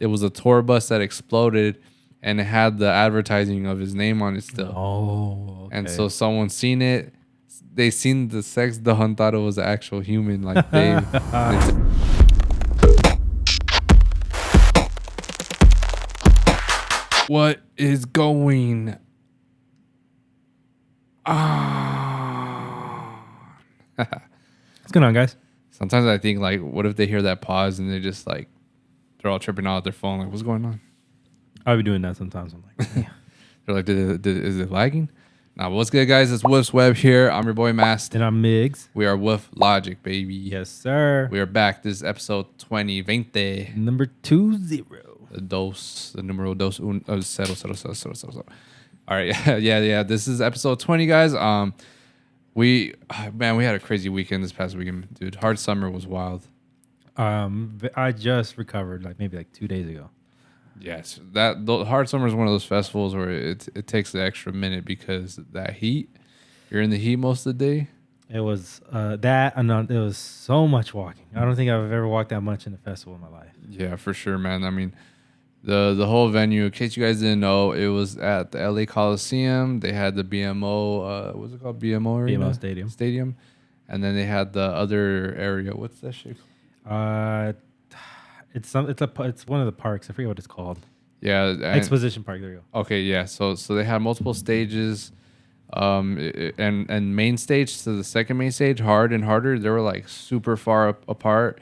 it was a tour bus that exploded, and it had the advertising of his name on it still. Oh, okay. And so someone seen it. They seen the sex doll and thought it was an actual human, like Dave. What is going on? What's going on, guys? Sometimes I think, like, what if they hear that pause and they just like they're all tripping out at their phone, like, what's going on? I'll be doing that sometimes. I'm like, yeah. They're like, is it lagging? Nah, but what's good, guys? It's Woof's Web here. I'm your boy Mast. And I'm Migs. We are Woof Logik, baby. Yes, sir. We are back. This is episode 20. Number 20. The numero dos cero. All right, yeah. This is episode 20, guys. We had a crazy weekend this past weekend, dude. Hard summer was wild. I just recovered maybe 2 days ago. Yes, hard summer is one of those festivals where it takes the extra minute because that heat. You're in the heat most of the day. It was it was so much walking. I don't think I've ever walked that much in a festival in my life. Yeah, for sure, man. I mean, the whole venue, in case you guys didn't know, it was at the LA Coliseum. They had the BMO, what's it called? BMO Arena? BMO Stadium. And then they had the other area. What's that shit? It's one of the parks. I forget what it's called. Yeah, Exposition Park. There you go. Okay, yeah. So they had multiple stages, and main stage to the second main stage, hard and harder. They were like super far apart.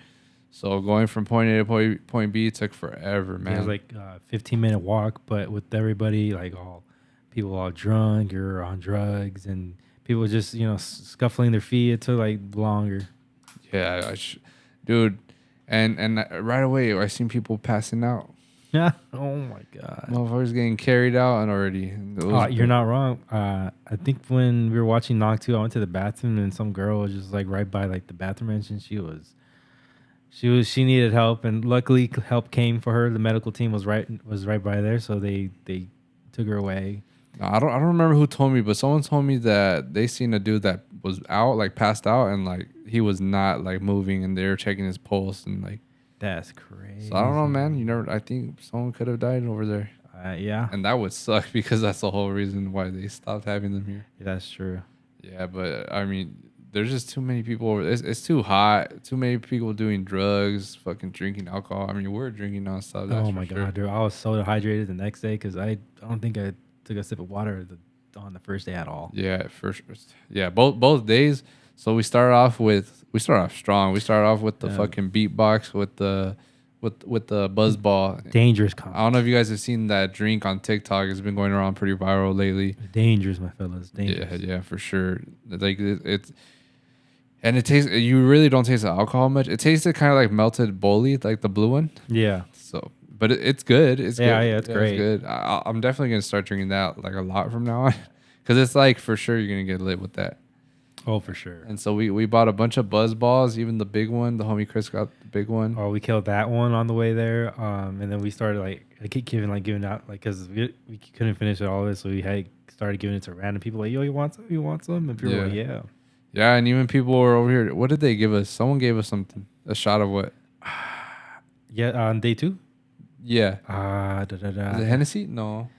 So going from point A to point B took forever, man. It was like a 15-minute walk, but with everybody people all drunk or on drugs, and people just scuffling their feet. It took longer. Yeah, dude, and right away I seen people passing out. Yeah. Oh my god. Motherfuckers getting carried out and already. You're not wrong. I think when we were watching Knock 2, I went to the bathroom and some girl was just right by the bathroom entrance, and she needed help, and luckily help came for her. The medical team was right by there, so they took her away. I don't remember who told me, but someone told me that they seen a dude that was out, passed out, and he was not moving, and they were checking his pulse, and that's crazy. So I don't know, man. I think someone could have died over there. Yeah. And that would suck because that's the whole reason why they stopped having them here. Yeah, that's true. Yeah, but I mean, there's just too many people over there. It's too hot. Too many people doing drugs, fucking drinking alcohol. I mean, we're drinking nonstop. Oh my god, dude! I was so dehydrated the next day because I don't think I took a sip of water on the first day at all. Yeah, both days. So we started off strong. We started off with the fucking beatbox with the buzz ball. Dangerous. I don't know if you guys have seen that drink on TikTok. It's been going around pretty viral lately. Dangerous, my fellas. Dangerous. Yeah, for sure. And it tastes. You really don't taste the alcohol much. It tasted kind of like melted bully, like the blue one. Yeah. So, but it's good. It's good. Yeah, it's great. It's good. I'm definitely gonna start drinking that a lot from now on, because it's for sure you're gonna get lit with that. Oh, for sure. And so we bought a bunch of buzz balls, even the big one. The homie Chris got the big one. Oh, we killed that one on the way there. And then we started I keep giving out because we couldn't finish all of it, so we started giving it to random people. Yo, you want some? You want some? And people were like, yeah. Yeah, and even people were over here. What did they give us? Someone gave us something. A shot of what? Yeah, on day 2. Yeah. Was it Hennessy? No.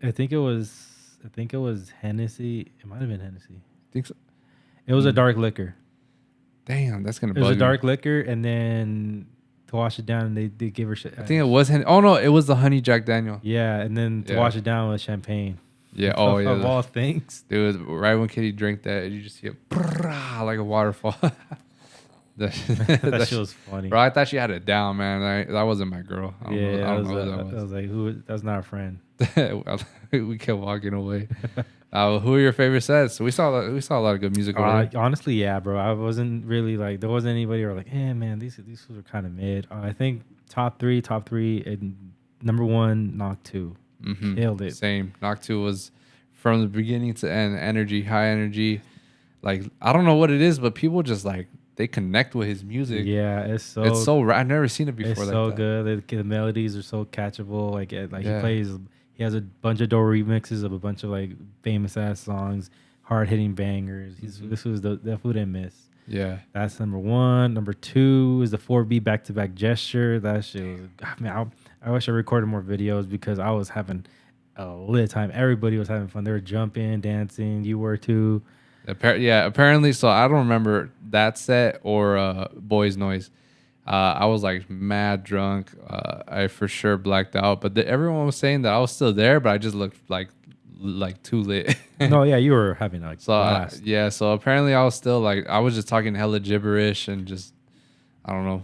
I think it was Hennessy. It might have been Hennessy. I think so. It was a dark liquor. Damn, that's gonna. It was a dark liquor, and then to wash it down, they gave her shit. I think it was. Oh no, it was the honey Jack Daniel. Yeah, and then to wash it down with champagne. Yeah. Oh yeah. Of all things, dude. Right when Kitty drank that, you just see it like a waterfall. that shit was funny. Bro, I thought she had it down, man. That wasn't my girl. I don't know who that was. I was like, that's not a friend. We kept walking away. Who are your favorite sets? We saw a lot of good music. Honestly, yeah, bro. I wasn't really there wasn't anybody who were like, hey man, these were kind of mid. I think top three, and number 1, Knock 2. Mm-hmm. Killed it. Same. Knock 2 was from the beginning to end, high energy. I don't know what it is, but people just they connect with his music. Yeah, it's so I've never seen it before. It's so good. The melodies are so catchable. He has a bunch of dope remixes of a bunch of famous ass songs, hard hitting bangers. This was the food I miss. Yeah. That's number one. Number two is the 4B back-to-back gesture. That shit was. I mean, I wish I recorded more videos because I was having a lit time. Everybody was having fun. They were jumping, dancing. You were too. Apparently. So I don't remember that set or Boys Noise. I was like mad drunk. I for sure blacked out. But everyone was saying that I was still there, but I just looked like too lit. No, yeah, you were having like So blast. so apparently I was still like I was just talking hella gibberish and just I don't know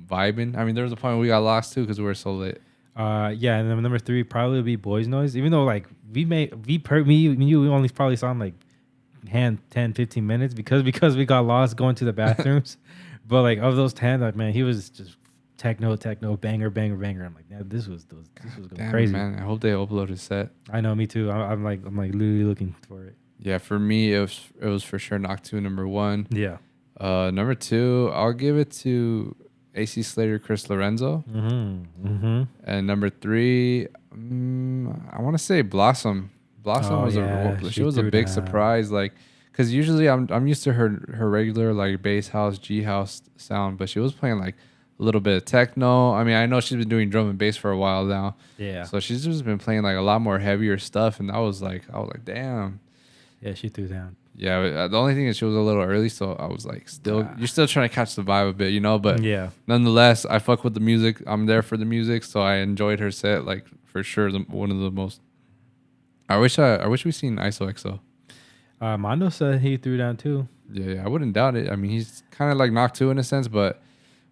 vibing. I mean, there was a point where we got lost too because we were so lit. Yeah, and then number three probably would be Boys Noise. Even though like me, you only probably saw him like 10, 15 minutes because we got lost going to the bathrooms. But like of those 10, like man, he was just techno, banger. I'm like, yeah, this was going Damn, crazy, man. I hope they upload his set. I know, me too. I'm like literally looking for it. Yeah, for me it was for sure Noctu number one. Yeah. Number two, I'll give it to AC Slater, Chris Lorenzo. And number three, I want to say Blossom. Blossom was she was a big surprise, like, cause usually I'm used to her regular like bass house, G house sound, but she was playing like a little bit of techno. I mean, I know she's been doing drum and bass for a while now. Yeah. So she's just been playing like a lot more heavier stuff, and I was like, damn. Yeah, she threw down. Yeah, the only thing is she was a little early, so I was like, you're still trying to catch the vibe a bit, you know. But yeah, nonetheless, I fuck with the music. I'm there for the music, so I enjoyed her set, like for sure. One of the most. I wish we seen ISO XO. Mondo said he threw down too. Yeah, I wouldn't doubt it. I mean, he's kind of like Noctu in a sense, but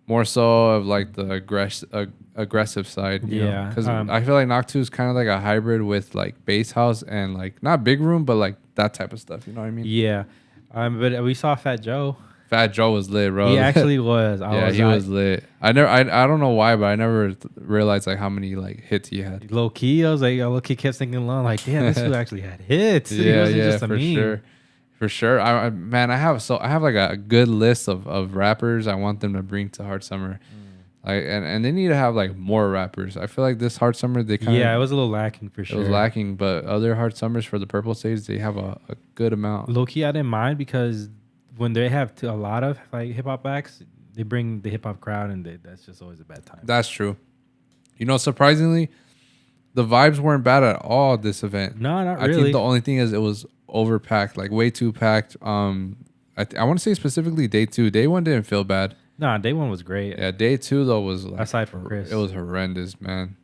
more so of like the aggressive side. Yeah, because I feel like Noctu is kind of like a hybrid with like bass house and like not big room, but like that type of stuff. You know what I mean? Yeah, but we saw Fat Joe. Fat Joe was lit, bro. He actually was. He was lit. I don't know why, but I never realized like how many like hits he had. Low key, I was like, low key kept thinking along, like, damn, this dude actually had hits. Yeah, just a meme. For sure. I have like a good list of rappers I want them to bring to Hard Summer. Like and they need to have like more rappers. I feel like this Hard Summer they kind of it was a little lacking for sure. It was lacking, but other Hard Summers for the Purple Stage they have a good amount. Low key, I didn't mind because when they have a lot of like hip hop acts, they bring the hip hop crowd, and that's just always a bad time. That's true. You know, surprisingly, the vibes weren't bad at all at this event. No, not really. I think the only thing is it was overpacked, like way too packed. I want to say specifically day 2. Day 1 didn't feel bad. Nah, day 1 was great. Yeah, day 2 though was like, aside from Chris, it was horrendous, man.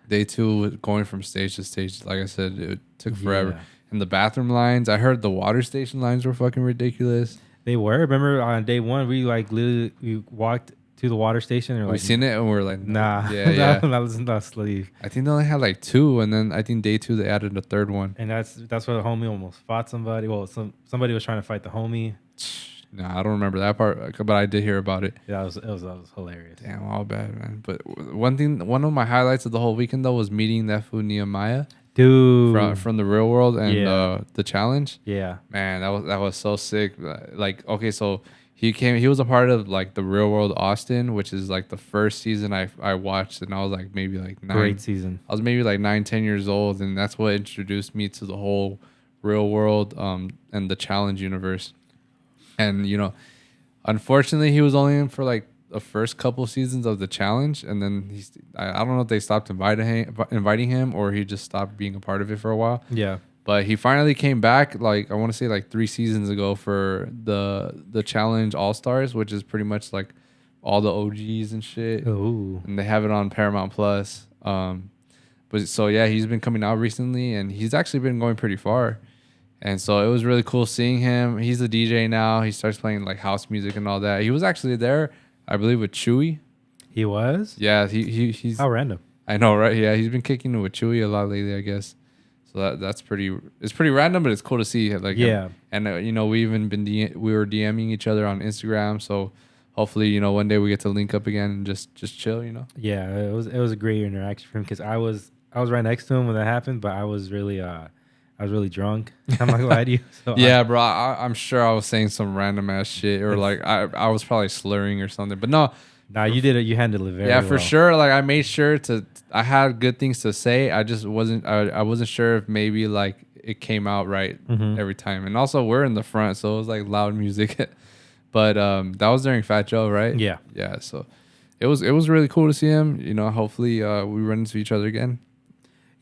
Day 2 going from stage to stage, like I said, it took forever. Yeah. And the bathroom lines, I heard the water station lines were fucking ridiculous. They were. Remember on day 1, we like literally we walked to the water station and we seen it and we were like, nah, yeah, not sleeve. I think they only had like 2, and then I think day 2 they added a third one. And that's where the homie almost fought somebody. Well, somebody was trying to fight the homie. Nah, I don't remember that part, but I did hear about it. Yeah, that was hilarious. Damn, all bad, man. But one of my highlights of the whole weekend though was meeting that fool Nehemiah, dude, from the real world and the challenge. Yeah, man, that was so sick. Like, okay, so he was a part of like the Real World Austin, which is like the first season I watched, and I was like maybe like 9. Great season. I was maybe like 9-10 years old, and that's what introduced me to the whole Real World and the challenge universe. And you know, unfortunately, he was only in for like the first couple seasons of the challenge, and then I don't know if they stopped inviting him or he just stopped being a part of it for a while. Yeah. But he finally came back, like I want to say like 3 seasons ago for the Challenge All Stars, which is pretty much like all the OGs and shit. Ooh. And they have it on Paramount Plus. But so yeah, he's been coming out recently, and he's actually been going pretty far. And so it was really cool seeing him. He's a DJ now. He starts playing like house music and all that. He was actually there, I believe, with Chewy. He was? Yeah, he's how random. I know, right? Yeah, he's been kicking it with Chewy a lot lately, I guess. So that's pretty. It's pretty random, but it's cool to see. Like, yeah. And you know, we even we were DMing each other on Instagram. So hopefully, you know, one day we get to link up again and just chill. You know. Yeah, it was a great interaction for him because I was right next to him when that happened, but I was really drunk. I'm not gonna lie to you. So yeah, bro. I'm sure I was saying some random ass shit, or like I was probably slurring or something. But no. Nah, you did it. You handled it very well. Yeah, for sure. Like I made sure to. I had good things to say. I just wasn't. I wasn't sure if maybe like it came out right every time. And also we're in the front, so it was like loud music. But that was during Fat Joe, right? Yeah. Yeah. So it was really cool to see him. You know, hopefully we run into each other again.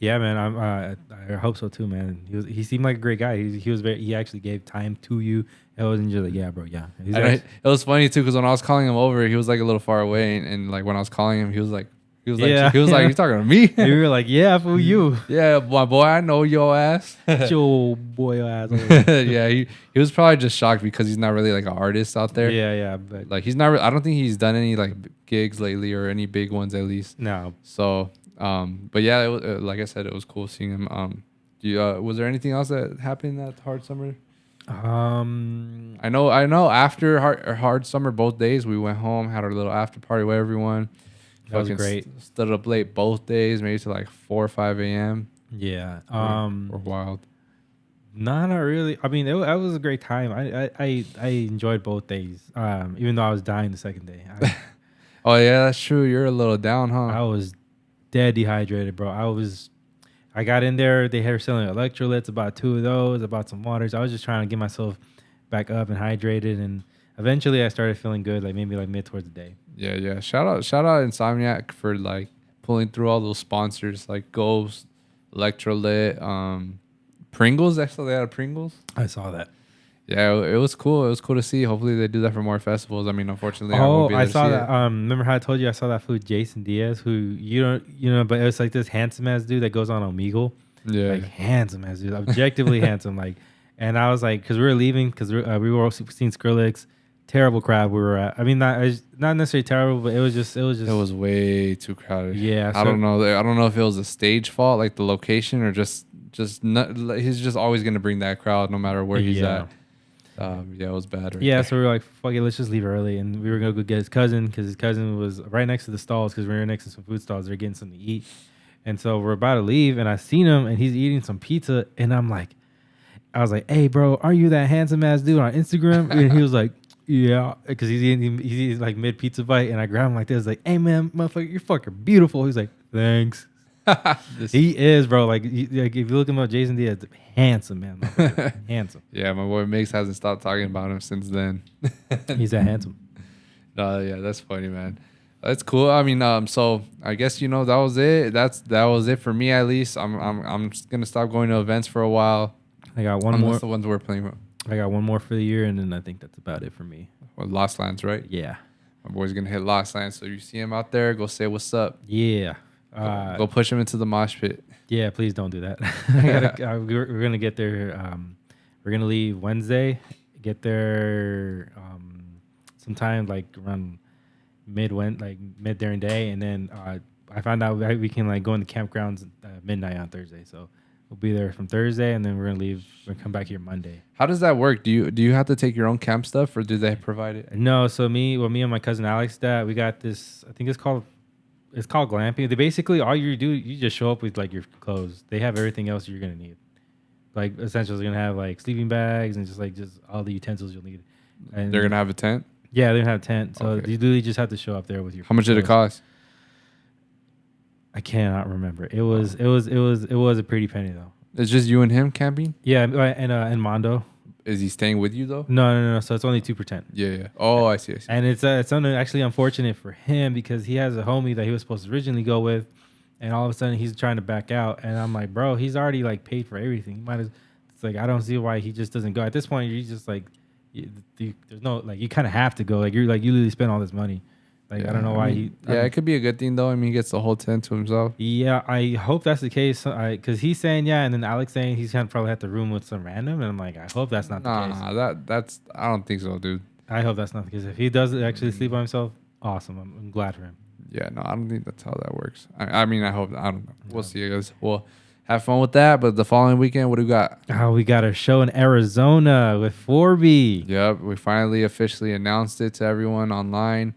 Yeah, man. I hope so too, man. He seemed like a great guy. He actually gave time to you. It wasn't just like, yeah, bro, yeah. It was funny too because when I was calling him over, he was like a little far away, and like when I was calling him, he was like, you talking to me? You were like, yeah, for you. Yeah, my boy, I know your ass. Your boy ass. Yeah, he was probably just shocked because he's not really like an artist out there. Yeah, but Like he's not. I don't think he's done any like gigs lately or any big ones at least. no. So, but yeah, it was, like I said, it was cool seeing him. Was there anything else that happened that hard summer? I know. After hard summer, both days we went home, had our little after party with everyone. That was great. Stood up late both days, maybe to like 4 or 5 a.m. Yeah. Or wild. No, not really. I mean, that was a great time. I enjoyed both days. Even though I was dying the second day. Oh yeah, that's true. You're a little down, huh? I was dead dehydrated, bro. I got in there. They were selling electrolytes, about 2 of those, about some waters. I was just trying to get myself back up and hydrated, and eventually I started feeling good, like maybe like mid towards the day. Yeah. Shout out Insomniac for like pulling through all those sponsors like Ghost, Electrolyte, Pringles. Actually, they had a Pringles. I saw that. Yeah, it was cool. It was cool to see. Hopefully, they do that for more festivals. I mean, unfortunately, I won't be able I to saw see that. it. Remember how I told you I saw that food, Jason Diaz, who but it was like this handsome ass dude that goes on Omegle. Yeah, Like handsome ass dude, objectively handsome. Like, and I was like, because we were leaving, because we were seeing Skrillex. Terrible crowd we were at. I mean, not necessarily terrible, but it was just. It was way too crowded. Yeah, I don't know. I don't know if it was a stage fault, like the location, or just not. He's just always gonna bring that crowd no matter where he's at. Yeah, it was bad. So we were like, fuck it, let's just leave early, and we were gonna go get his cousin because his cousin was right next to the stalls because we were next to some food stalls. They're getting something to eat, and so we're about to leave, and I seen him, and he's eating some pizza, and I was like, hey, bro, are you that handsome ass dude on Instagram? And he was like, yeah, because he's eating like mid pizza bite, and I grabbed him like this, like, hey man, motherfucker, you're fucking beautiful. He's like, thanks. He is, bro. Like if you look him up, Jason Diaz, handsome man, handsome. Yeah, my boy Mix hasn't stopped talking about him since then. He's that handsome. Yeah, that's funny, man. That's cool. I mean, so I guess that was it. That was it for me at least. I'm just gonna stop going to events for a while. I got one more. The ones we're playing with. I got one more for the year, and then I think that's about it for me. Well, Lost Lands, right? Yeah. My boy's gonna hit Lost Lands, so you see him out there, go say what's up. Yeah. Go push him into the mosh pit. Yeah, please don't do that. We're gonna get there. We're gonna leave Wednesday. Get there sometime like around mid during day, and then I found out we can like go in the campgrounds midnight on Thursday. So we'll be there from Thursday, and then we're gonna leave. We're gonna come back here Monday. How does that work? Do you have to take your own camp stuff, or do they provide it? No. So me and my cousin Alex, we got this. I think it's called glamping. They basically all you do, you just show up with like your clothes. They have everything else you're gonna need. Like essentially, they're gonna have like sleeping bags and just all the utensils you'll need. And they're gonna have a tent. Yeah, they're gonna have a tent. So Okay. you literally just have to show up there with your. How much did it cost? I cannot remember. It was a pretty penny though. It's just you and him camping. Yeah, and Mondo. Is he staying with you though? No. So it's only 2 per tent. Yeah. Oh, I see. And it's actually unfortunate for him because he has a homie that he was supposed to originally go with, and all of a sudden he's trying to back out. And I'm like, bro, he's already like paid for everything. He might as. It's like I don't see why he just doesn't go. At this point, you're just like, there's no like you kind of have to go. Like you literally spent all this money. Like Yeah, I don't know why he. it could be a good thing though. I mean, he gets the whole tent to himself. Yeah, I hope that's the case. Because he's saying yeah, and then Alex saying he's gonna probably have to room with some random, and I'm like, I hope that's not the case. That's I don't think so, dude. I hope that's not the case. If he does actually sleep by himself, awesome. I'm glad for him. Yeah, no, I don't think that's how that works. I mean, I hope. I don't know. We'll see, guys. We'll have fun with that. But the following weekend, what do we got? We got a show in Arizona with 4B. Yep, we finally officially announced it to everyone online.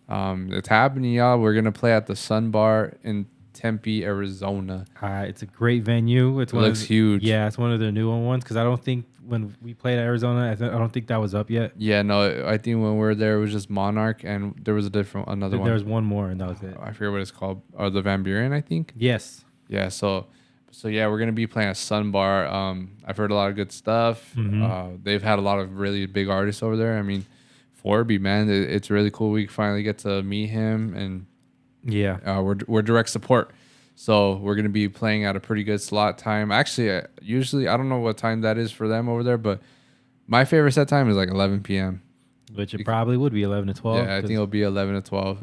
It's happening, y'all. We're gonna play at the Sun Bar in Tempe, Arizona. It's a great venue. It looks huge. Yeah, it's one of their newer ones because I don't think when we played at Arizona, I don't think that was up yet. Yeah, no, I think when we were there, it was just Monarch, and there was another one. There was one more, and that was it. I forget what it's called. The Van Buren, I think. Yes. Yeah, so yeah, we're gonna be playing at Sun Bar. I've heard a lot of good stuff. Mm-hmm. They've had a lot of really big artists over there. I mean, Forby, man. It's really cool. We finally get to meet him, and Yeah. we're direct support. So we're gonna be playing at a pretty good slot time. Actually, usually I don't know what time that is for them over there, but my favorite set time is like 11 p.m. Which it probably would be 11 to 12. Yeah, I think it'll be 11 to 12.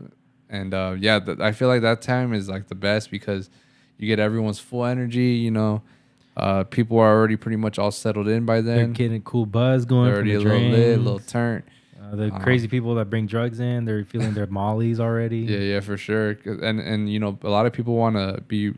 And yeah, I feel like that time is like the best because you get everyone's full energy. People are already pretty much all settled in by They're then. getting a cool buzz going They're from already the a little lit, a little drinks. turnt. The crazy people that bring drugs in, they're feeling their mollies already. Yeah, for sure. And a lot of people want to be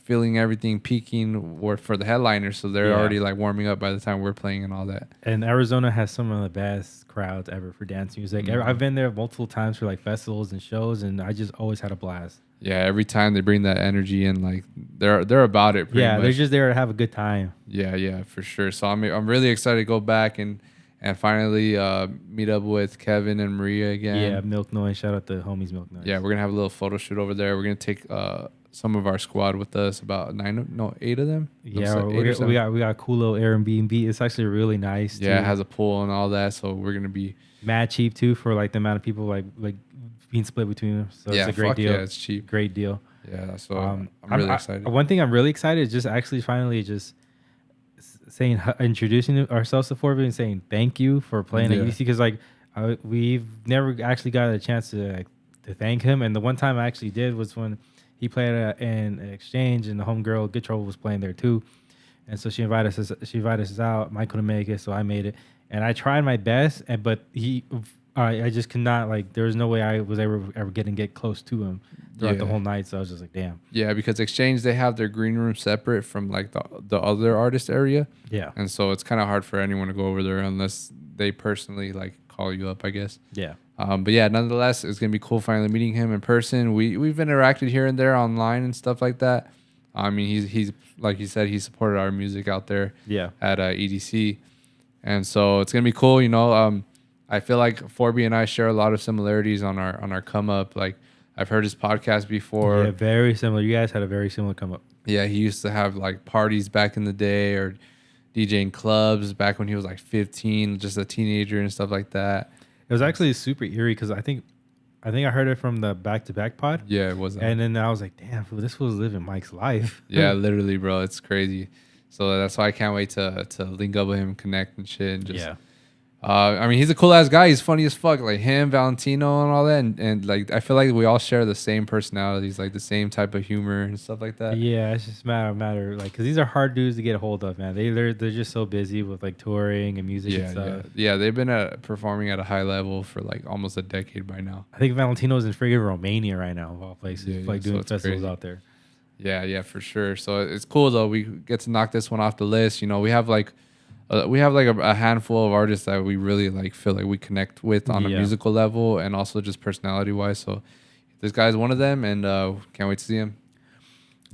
feeling everything peaking for the headliners, so they're already like warming up by the time we're playing and all that. And Arizona has some of the best crowds ever for dance music. I've been there multiple times for like festivals and shows, and I just always had a blast. Yeah, every time they bring that energy in, like they're about it. Pretty much. They're just there to have a good time. Yeah, for sure. So I'm really excited to go back and finally meet up with Kevin and Maria again. Yeah, Milk Noise. Shout out to homies Milk Noise. Yeah, we're gonna have a little photo shoot over there. We're gonna take some of our squad with us, about 8 of them. Yeah, we got a cool little Airbnb. It's actually really nice. Yeah, it has a pool and all that, so we're gonna be mad cheap too for like the amount of people like being split between them. So it's a great deal. Yeah, it's cheap. Great deal. Yeah, so I'm really excited. One thing I'm really excited is just actually finally just saying, introducing ourselves to Forby and saying thank you for playing at EDC, because like we've never actually got a chance to thank him. And the one time I actually did was when he played in an exchange, and the homegirl Good Trouble was playing there too. And so she invited us out. Mike couldn't make it, so I made it, and I tried my best. But I just could not, like, there was no way I was ever get close to him throughout the whole night. So I was just like, damn. Yeah, because Exchange, they have their green room separate from like the other artist area. Yeah. And so it's kind of hard for anyone to go over there unless they personally like call you up, I guess. Yeah. But yeah, nonetheless, it's gonna be cool finally meeting him in person. We've interacted here and there online and stuff like that. I mean, he's like you said, he supported our music out there. Yeah. At EDC, and so it's gonna be cool. I feel like Forby and I share a lot of similarities on our come up. Like, I've heard his podcast before. Yeah, very similar. You guys had a very similar come up. Yeah, he used to have like parties back in the day, or DJing clubs back when he was like 15, just a teenager and stuff like that. It was actually super eerie because I think I heard it from the Back to Back pod. Yeah, it was. And then I was like, damn, fool, this was living Mike's life. Yeah, literally, bro. It's crazy. So that's why I can't wait to link up with him, connect and shit. And just, I mean, he's a cool ass guy. He's funny as fuck. Like him, Valentino, and all that. And like, I feel like we all share the same personalities, like the same type of humor and stuff like that. Yeah, it's just matter like, because these are hard dudes to get a hold of, man. They're just so busy with like touring and music and stuff. Yeah, they've been performing at a high level for like almost a decade by now. I think Valentino's in friggin' Romania right now, of all places, like doing festivals out there. Yeah, for sure. So it's cool though. We get to knock this one off the list. We have like a handful of artists that we really like feel like we connect with on a musical level and also just personality wise. So this guy's one of them, and can't wait to see him.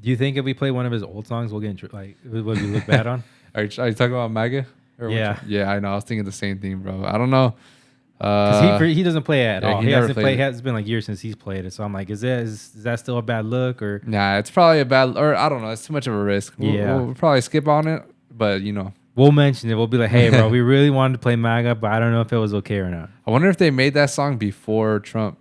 Do you think if we play one of his old songs, we'll get like would we look bad on? Are you talking about MAGA? Yeah, I know. I was thinking the same thing, bro. I don't know. Because he doesn't play it at all. He hasn't played. It's been like years since he's played it. So I'm like, is that still a bad look or? Nah, it's probably a bad, or I don't know. It's too much of a risk. We'll probably skip on it, but we'll mention it. We'll be like, hey, bro, we really wanted to play MAGA, but I don't know if it was okay or not. I wonder if they made that song before Trump.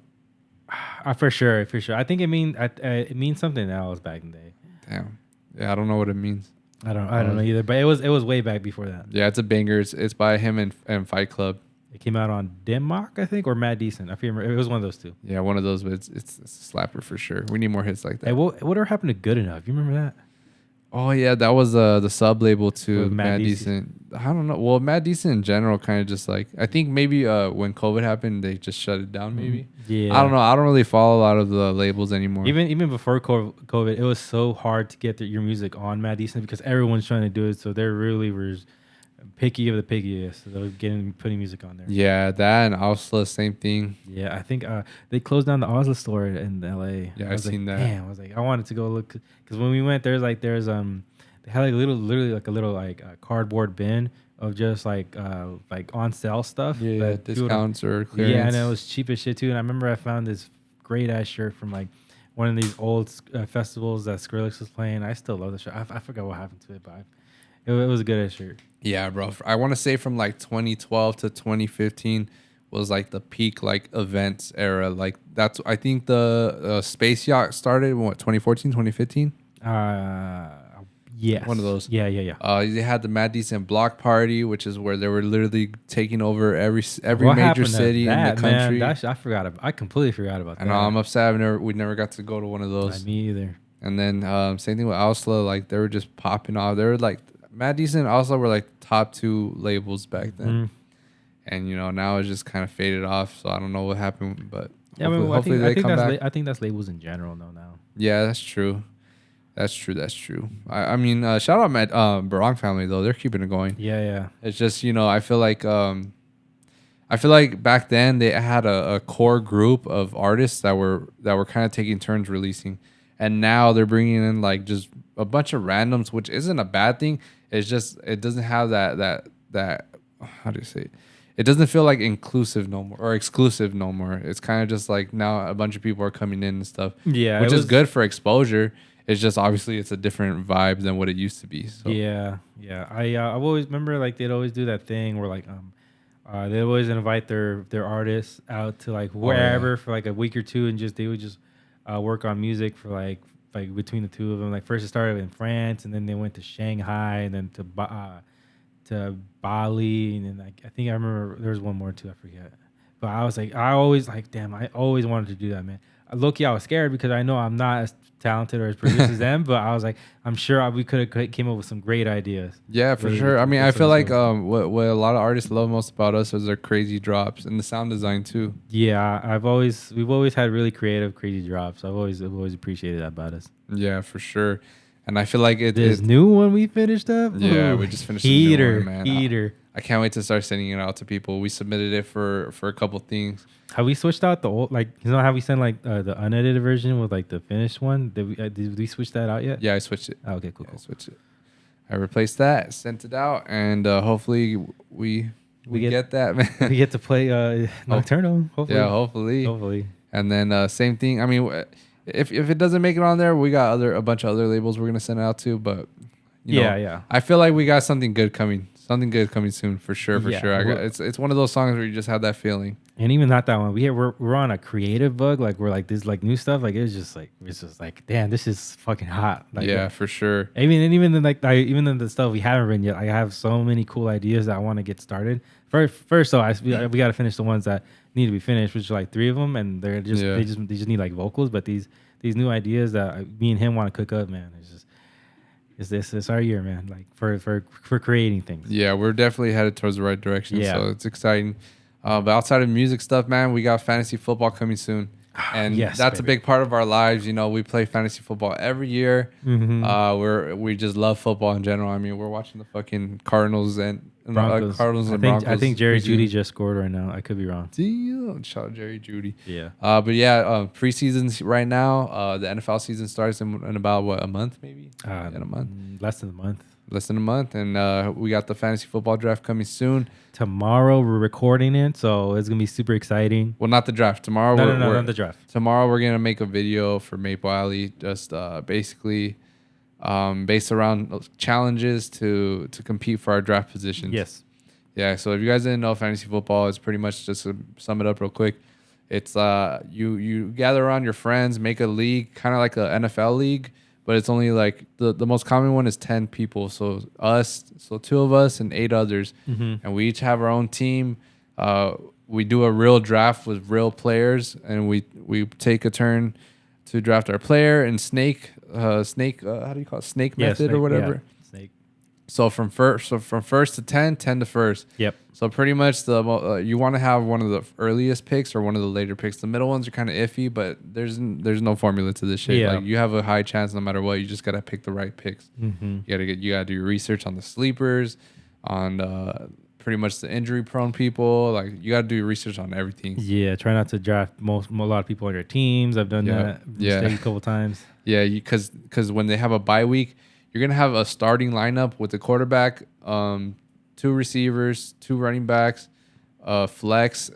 For sure. I think it means something else back in the day. Damn. Yeah, I don't know what it means. I don't know either. But it was way back before that. Yeah, it's a banger. It's by him and Fight Club. It came out on Denmark, I think, or Mad Decent. I remember it was one of those two. Yeah, one of those. But it's a slapper for sure. We need more hits like that. Hey, whatever happened to Good Enough? You remember that? Oh yeah, that was the sub label to Mad Decent. I don't know. Well, Mad Decent in general, kind of just like, I think maybe when COVID happened, they just shut it down. Maybe. Yeah. I don't know. I don't really follow a lot of the labels anymore. Even before COVID, it was so hard to get your music on Mad Decent because everyone's trying to do it. So they're really were picky of the pickiest. So they were putting music on there. Yeah, that and Osla, same thing. Yeah, I think they closed down the Osla store in LA. Yeah, I've seen that. Damn, I was like, I wanted to go look because when we went, there's they had like literally like a little like cardboard bin of just like on sale stuff. Yeah, discounts or clearance. Yeah, and it was cheap as shit too. And I remember I found this great ass shirt from like one of these old festivals that Skrillex was playing. I still love the shirt. I forgot what happened to it, but it was a good ass shirt. Yeah, bro. I want to say from like 2012 to 2015 was like the peak like events era. Like that's I think the Space Yacht started in what 2014, 2015. Yes. One of those. Yeah. They had the Mad Decent Block Party, which is where they were literally taking over every What major happened to city in the that, man? country. I forgot. I completely forgot about I that. know I'm upset. We never got to go to one of those. Me either. And then same thing with Ausla. Like they were just popping off. They were like Mad Decent and Ausla were like top 2 labels back then. And you know now it's just kind of faded off. So I don't know what happened, but Yeah, hopefully they come back. I think that's labels in general though now. Yeah, that's true. That's true. I mean, shout out Matt Barong family though. They're keeping it going. Yeah. It's just, you know, I feel like back then they had a core group of artists that were kind of taking turns releasing, and now they're bringing in like just a bunch of randoms, which isn't a bad thing. It's just it doesn't have that how do you say it? It doesn't feel like inclusive no more or exclusive no more. It's kind of just like now a bunch of people are coming in and stuff. Yeah, which is good for exposure. It's just obviously it's a different vibe than what it used to be. So. Yeah. I've always remember like they'd always do that thing where like they always invite their artists out to like wherever for like a week or two, and they would just work on music for like between the two of them. Like first it started in France, and then they went to Shanghai, and then to Bali, and then I think I remember there was one more too. I forget, but I always wanted to do that, man. Low-key, I was scared because I know I'm not as talented or as produced as them, but I was like, I'm sure we could have came up with some great ideas. Yeah, for sure. I mean, I feel like what a lot of artists love most about us is their crazy drops and the sound design too. Yeah, we've always had really creative, crazy drops. I've always appreciated that about us. Yeah, for sure. And I feel like this new one we finished up. Yeah, Ooh, we just finished the new one, man. Heater. I can't wait to start sending it out to people. We submitted it for a couple things. Have we switched out the old, like, you know how we send like the unedited version with like the finished one? Did we switch that out yet? Yeah, I switched it. Oh, okay, cool. I switched it. I replaced that, sent it out, and hopefully we get that, man. We get to play Nocturnal. Hopefully. Yeah, hopefully. And then same thing. I mean, if it doesn't make it on there, we got a bunch of other labels we're gonna send it out to. But you know, yeah. I feel like we got something good coming. Something good coming soon for sure. It's one of those songs where you just have that feeling. And even not that one. We're on a creative bug. Like we're like this like new stuff. Like it's just like damn, this is fucking hot. Like, yeah, for sure. Even then even in the stuff we haven't written yet, I have so many cool ideas that I want to get started. First though, we got to finish the ones that need to be finished, which are like 3 of them, and they just need like vocals. But these new ideas that me and him want to cook up, man, it's our year, man. Like for creating things. Yeah, we're definitely headed towards the right direction. Yeah. So it's exciting. But outside of music stuff, man, we got fantasy football coming soon. And that's a big part of our lives. You know, we play fantasy football every year. Mm-hmm. We just love football in general. I mean, we're watching the fucking Cardinals and Broncos. Broncos. I think Jerry Jeudy just scored right now. I could be wrong. Damn, shout out Jerry Jeudy. Yeah. Preseason's right now. The NFL season starts in about a month, maybe. In a month. Less than a month. And we got the fantasy football draft coming soon. Tomorrow we're recording it, so it's gonna be super exciting. Well, not the draft. Tomorrow. Not the draft. Tomorrow we're gonna make a video for Maple Alley, just basically based around challenges to compete for our draft positions. Yes. Yeah. So if you guys didn't know, fantasy football is pretty much, just to sum it up real quick, it's you gather around your friends, make a league, kind of like a NFL league. But it's only like the most common one is 10 people. So 2 of us and 8 others. Mm-hmm. And we each have our own team. We do a real draft with real players, and we take a turn to draft our player and snake how do you call it? Snake method or whatever. Yeah. Snake. So from first to 10 to first. Yep. So pretty much you want to have one of the earliest picks or one of the later picks. The middle ones are kind of iffy, but there's no formula to this shit. Yeah. Like you have a high chance no matter what. You just gotta pick the right picks. Mm-hmm. You gotta do your research on the sleepers, on pretty much the injury prone people. Like you gotta do your research on everything. Yeah, try not to draft a lot of people on your teams. I've done that mistake a couple times. Yeah, because when they have a bye week, you're gonna have a starting lineup with the quarterback, 2 receivers, 2 running backs, flex,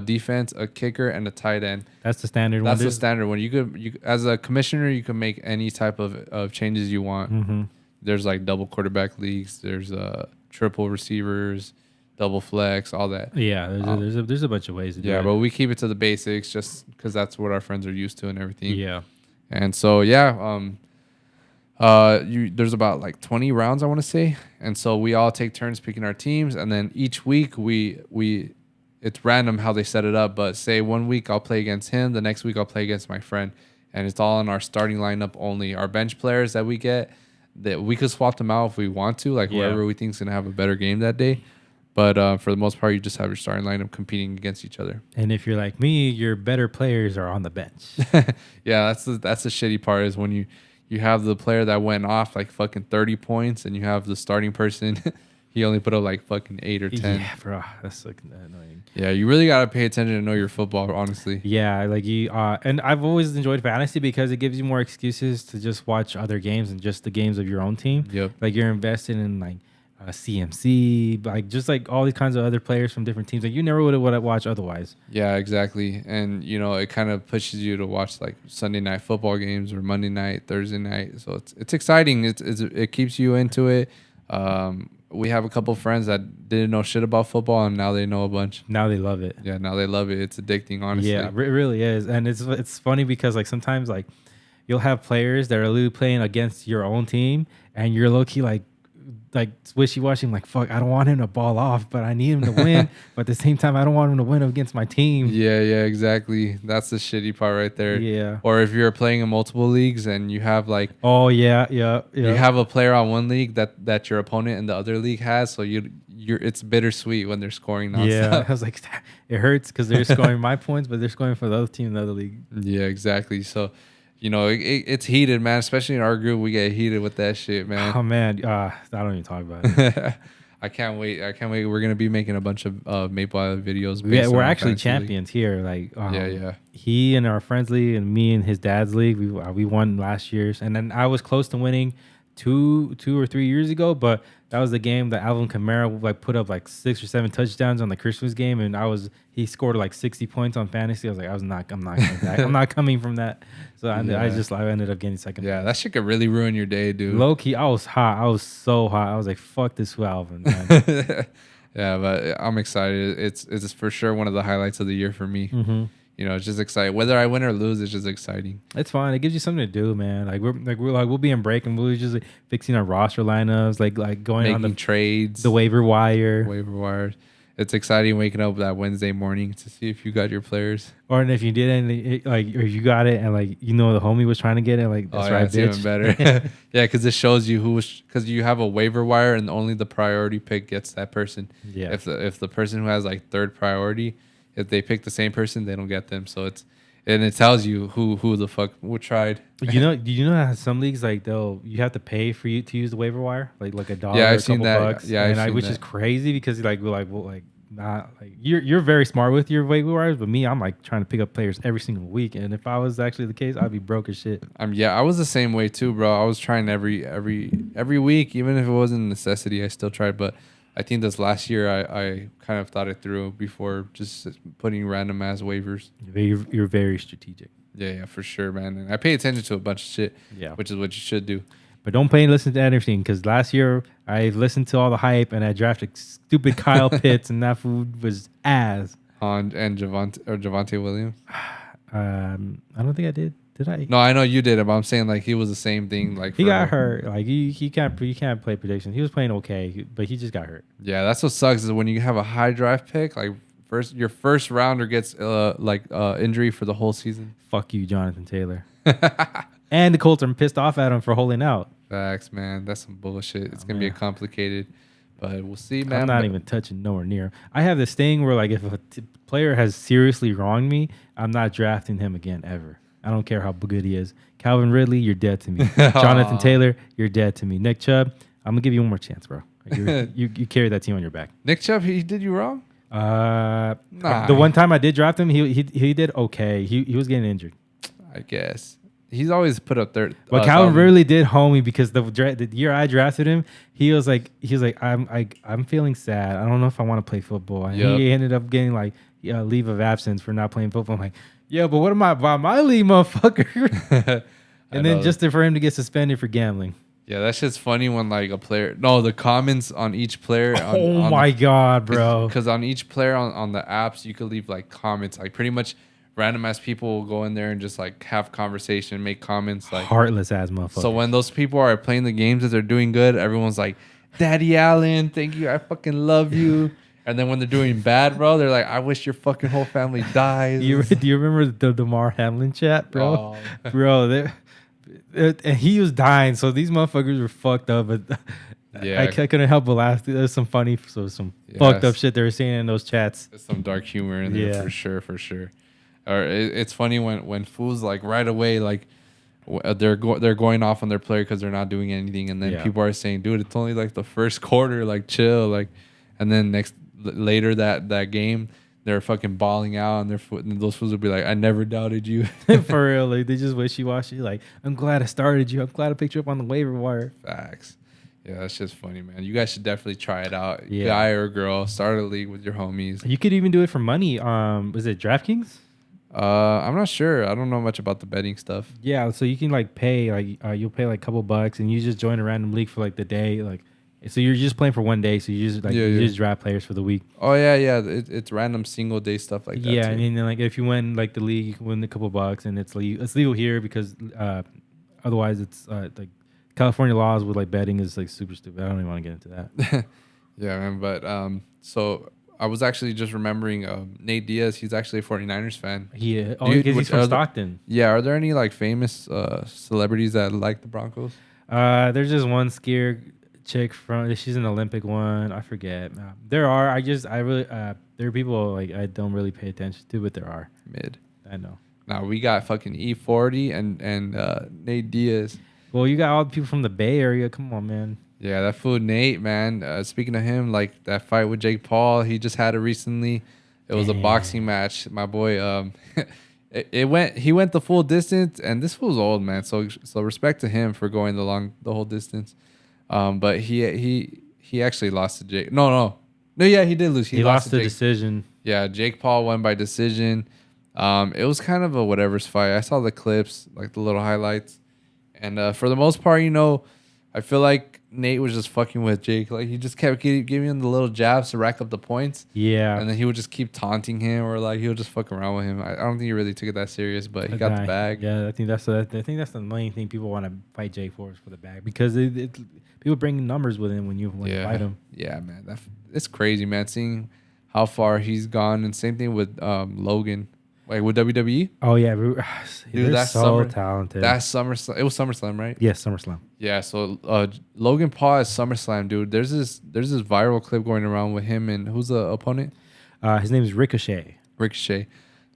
defense, a kicker, and a tight end. That's the standard one. That's the standard one. You as a commissioner, you can make any type of changes you want. Mm-hmm. There's like double quarterback leagues. There's triple receivers, double flex, all that. Yeah, there's a bunch of ways to do it. Yeah, but we keep it to the basics just because that's what our friends are used to and everything. Yeah. And so there's about like 20 rounds, I want to say, and so we all take turns picking our teams, and then each week we it's random how they set it up, but say 1 week I'll play against him, the next week I'll play against my friend, and it's all in our starting lineup only. Our bench players that we get, that we could swap them out if we want to, like whoever we think is gonna have a better game that day. But for the most part, you just have your starting lineup competing against each other. And if you're like me, your better players are on the bench. Yeah, that's the shitty part is when you have the player that went off like fucking 30 points and you have the starting person, he only put up like fucking 8 or 10. Yeah, bro, that's like annoying. Yeah, you really got to pay attention to know your football, honestly. Yeah, like and I've always enjoyed fantasy because it gives you more excuses to just watch other games and just the games of your own team. Yep. Like you're invested in like CMC, like just like all these kinds of other players from different teams that you never would have watched otherwise. Yeah, exactly. And it kind of pushes you to watch like Sunday night football games or Monday night, Thursday night. So it's exciting. It keeps you into it. We have a couple friends that didn't know shit about football and now they know a bunch. Now they love it. Yeah, now they love it. It's addicting, honestly. Yeah, it really is. And it's funny because like sometimes like you'll have players that are literally playing against your own team and you're low key like wishy-washy. I'm like, fuck, I don't want him to ball off, but I need him to win. But at the same time, I don't want him to win against my team. Yeah, exactly. That's the shitty part right there. Yeah. Or if you're playing in multiple leagues and you have like, oh yeah. You have a player on one league that your opponent in the other league has, so it's bittersweet when they're scoring nonstop. Yeah, I was like, it hurts because they're scoring my points, but they're scoring for the other team in the other league. Yeah, exactly. So, it's heated, man. Especially in our group, we get heated with that shit, man. Oh man, I don't even talk about it. I can't wait. We're gonna be making a bunch of Maple Island videos. Yeah, we're actually champions here. Like, yeah. He and our friends league, and me and his dad's league, we won last year's, and then I was close to winning two or 3 years ago, but that was the game that Alvin Kamara like put up like 6 or 7 touchdowns on the Christmas game, and he scored like 60 points on fantasy. I was like, I'm not coming back. I'm not coming from that. So I ended up getting second. Yeah, that shit could really ruin your day, dude. Low key, I was hot. I was so hot. I was like, fuck this Alvin, man. Yeah, but I'm excited. It's for sure one of the highlights of the year for me. Mm-hmm. It's just exciting. Whether I win or lose, it's just exciting. It's fun. It gives you something to do, man. We'll be in break and we'll just like fixing our roster lineups, like going making on the trades, the waiver wire. It's exciting waking up that Wednesday morning to see if you got your players, or if you didn't, or you got it, and the homie was trying to get it. Like that's right, it's bitch. even better. Yeah, because it shows you because you have a waiver wire and only the priority pick gets that person. Yeah. If the person who has like third priority, if they pick the same person, they don't get them. So it tells you who the fuck tried. Do you know how some leagues you have to pay for you to use the waiver wire, like $1 yeah, or I've seen that. bucks. Yeah, which is crazy because you're very smart with your waiver wires, but me, I'm like trying to pick up players every single week, and if I was actually the case, I'd be broke as shit. I was the same way too, bro. I was trying every week, even if it wasn't a necessity, I still tried. But I think this last year, I kind of thought it through before just putting random ass waivers. You're very strategic. Yeah, for sure, man. And I pay attention to a bunch of shit, which is what you should do. But don't pay and listen to anything, because last year I listened to all the hype and I drafted stupid Kyle Pitts, and that food was ass. And Javonte Williams. I don't think I did. Did I? No, I know you did it, but I'm saying he was the same thing. He got hurt. He can't play predictions. He was playing okay, but he just got hurt. Yeah, that's what sucks is when you have a high draft pick, your first rounder gets injury for the whole season. Fuck you, Jonathan Taylor. And the Colts are pissed off at him for holding out. Facts, man. That's some bullshit. It's gonna be complicated, but we'll see, man. I'm not even touching nowhere near. I have this thing where if a player has seriously wronged me, I'm not drafting him again ever. I don't care how good he is. Calvin Ridley, you're dead to me. Jonathan Taylor, you're dead to me. Nick Chubb, I'm gonna give you one more chance, bro. You carry that team on your back. Nick Chubb, he did you wrong? Nah. The one time I did draft him, he did okay. He was getting injured. I guess he's always put up third. But Calvin Ridley did homie because the year I drafted him, he was like I'm feeling sad. I don't know if I want to play football. And he ended up getting leave of absence for not playing football. I'm like, yeah, but what am I about my league, motherfucker? And then just for him to get suspended for gambling. Yeah, that shit's funny when like a player. No, the comments on each player. Oh my god, bro! Because on each player on the apps, you could leave like comments. Like pretty much, random ass people will go in there and just like have conversation, make comments. Like Heartless ass motherfuckers. so when those people are playing the games that they're doing good, everyone's like, "Daddy Allen, thank you, I fucking love you." And then when they're doing bad, bro, they're like, "I wish your fucking whole family dies." Do you remember the Damar Hamlin chat, bro? Oh. Bro, and he was dying, so these motherfuckers were fucked up. But Yeah. I couldn't help but laugh. There's some funny, some fucked up shit they were saying in those chats. There's some dark humor in there for sure. Or it's funny when fools like right away like they're going off on their player because they're not doing anything, and then people are saying, "Dude, it's only like the first quarter, like chill," like, and then later that game. They're fucking balling out, and those fools will be like, "I never doubted you." For real, like they just wishy-washy. Like, I'm glad I started you. I'm glad I picked you up on the waiver wire. Facts. Yeah, that's just funny, man. You guys should definitely try it out. Yeah. Guy or girl, start a league with your homies. You could even do it for money. Was it DraftKings? I'm not sure. I don't know much about the betting stuff. Yeah, so you can like pay you'll pay like a couple bucks, and you just join a random league for like the day, like. So you're just playing for one day, so you just you just draft players for the week. Oh yeah. It's random single day stuff like that. Yeah, too. and then like if you win like the league, you can win a couple bucks, and it's legal here because otherwise it's like California laws with like betting is like super stupid. I don't even want to get into that. Yeah, man. But so I was actually just remembering Nate Diaz. He's actually a 49ers fan. Yeah, because he's from Stockton. Yeah, are there any like famous celebrities that like the Broncos? There's just one skier chick she's an Olympic one. I forget. There are. There are people like I don't really pay attention to, but there are. Mid. I know. Now we got fucking E40 and Nate Diaz. Well, you got all the people from the Bay Area. Come on, man. Yeah, that fool Nate, man. Speaking of him, like that fight with Jake Paul, he just had it recently. It was a boxing match. My boy, he went the full distance, and this fool's old, man. So respect to him for going the whole distance. But he actually lost to Jake. No, yeah, he did lose. He lost the decision. Yeah, Jake Paul won by decision. It was kind of a whatever's fight. I saw the clips, like the little highlights, and for the most part, I feel like Nate was just fucking with Jake. Like he just kept giving him the little jabs to rack up the points. Yeah, and then he would just keep taunting him, or like he would just fuck around with him. I don't think he really took it that serious, but he got the bag. Yeah, I think that's the main thing people want to fight Jake for is for the bag, because people bring numbers with him when you fight him. Yeah, man, it's crazy, man. Seeing how far he's gone, and same thing with Logan. Like with WWE. Oh yeah, dude, that's so talented. That's SummerSlam. It was SummerSlam, right? Yes, SummerSlam. Yeah. So Logan Paul is SummerSlam, dude. There's this viral clip going around with him and who's the opponent? His name is Ricochet.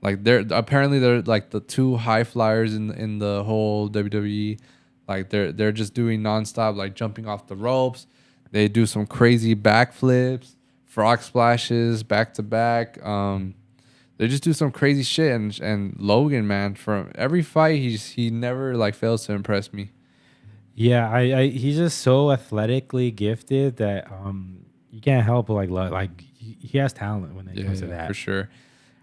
Like they're like the two high flyers in the whole WWE. Like they're just doing nonstop, like jumping off the ropes. They do some crazy backflips, frog splashes, back to back. They just do some crazy shit, and Logan, man, from every fight he never like fails to impress me. Yeah, he's just so athletically gifted that you can't help but like he has talent when it comes to that. For sure.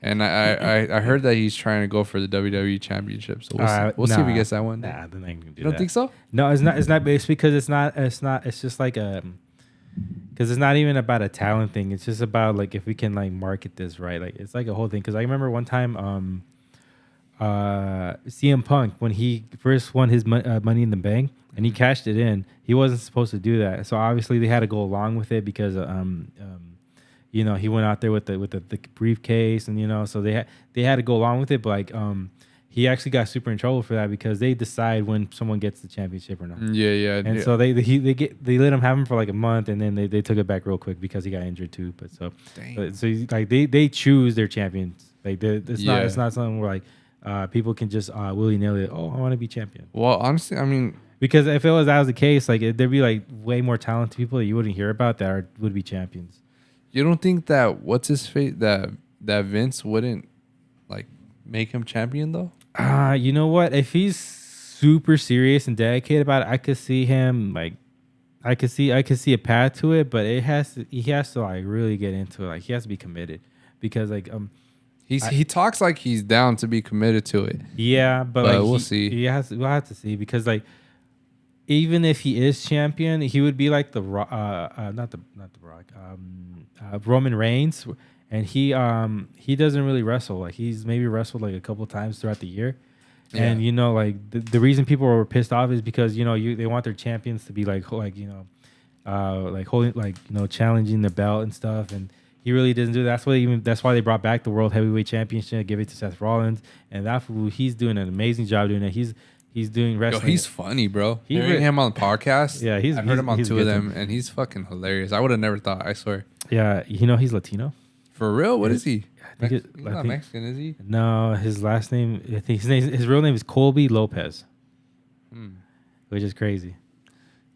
And I heard that he's trying to go for the WWE Championship, so we'll see if he gets that one. Nah, then I can do that. You don't think so? No, it's not. It's not. It's because it's not. It's just like because it's not even about a talent thing. It's just about like if we can like market this right. Like it's like a whole thing. Because I remember one time, CM Punk, when he first won his Money in the Bank and he cashed it in, he wasn't supposed to do that. So obviously they had to go along with it because he went out there with the briefcase, and so they had to go along with it. But like he actually got super in trouble for that because they decide when someone gets the championship or not. Yeah. And so they let him have him for like a month, and then they took it back real quick because he got injured too. But so like they choose their champions. Like it's not something where like people can just willy nilly. Oh, I want to be champion. Well, honestly, I mean, because if that was the case, like there'd be like way more talented people that you wouldn't hear about that would be champions. You don't think that what's his fate that Vince wouldn't like make him champion though? You know what? If he's super serious and dedicated about it, I could see him like, I could see a path to it, but he has to like really get into it. Like he has to be committed because like he talks like he's down to be committed to it. Yeah, but like we'll see. We'll have to see because like even if he is champion, he would be like not the Rock, Roman Reigns, and he doesn't really wrestle. Like he's maybe wrestled like a couple times throughout the year, and Yeah. like the reason people were pissed off is because they want their champions to be like holding like challenging the belt and stuff, and he really doesn't do that. That's why they brought back the World Heavyweight Championship, give it to Seth Rollins, and he's doing an amazing job doing it. He's doing Yo, wrestling. he's funny, bro. He Hearing him on the podcast, Yeah, I heard him on he's two of good them, and he's fucking hilarious. I would have never thought. I swear. Yeah, he's Latino. For real? What is he? I think He's not Mexican, is he? No, his last name. I think his real name is Colby Lopez, which is crazy.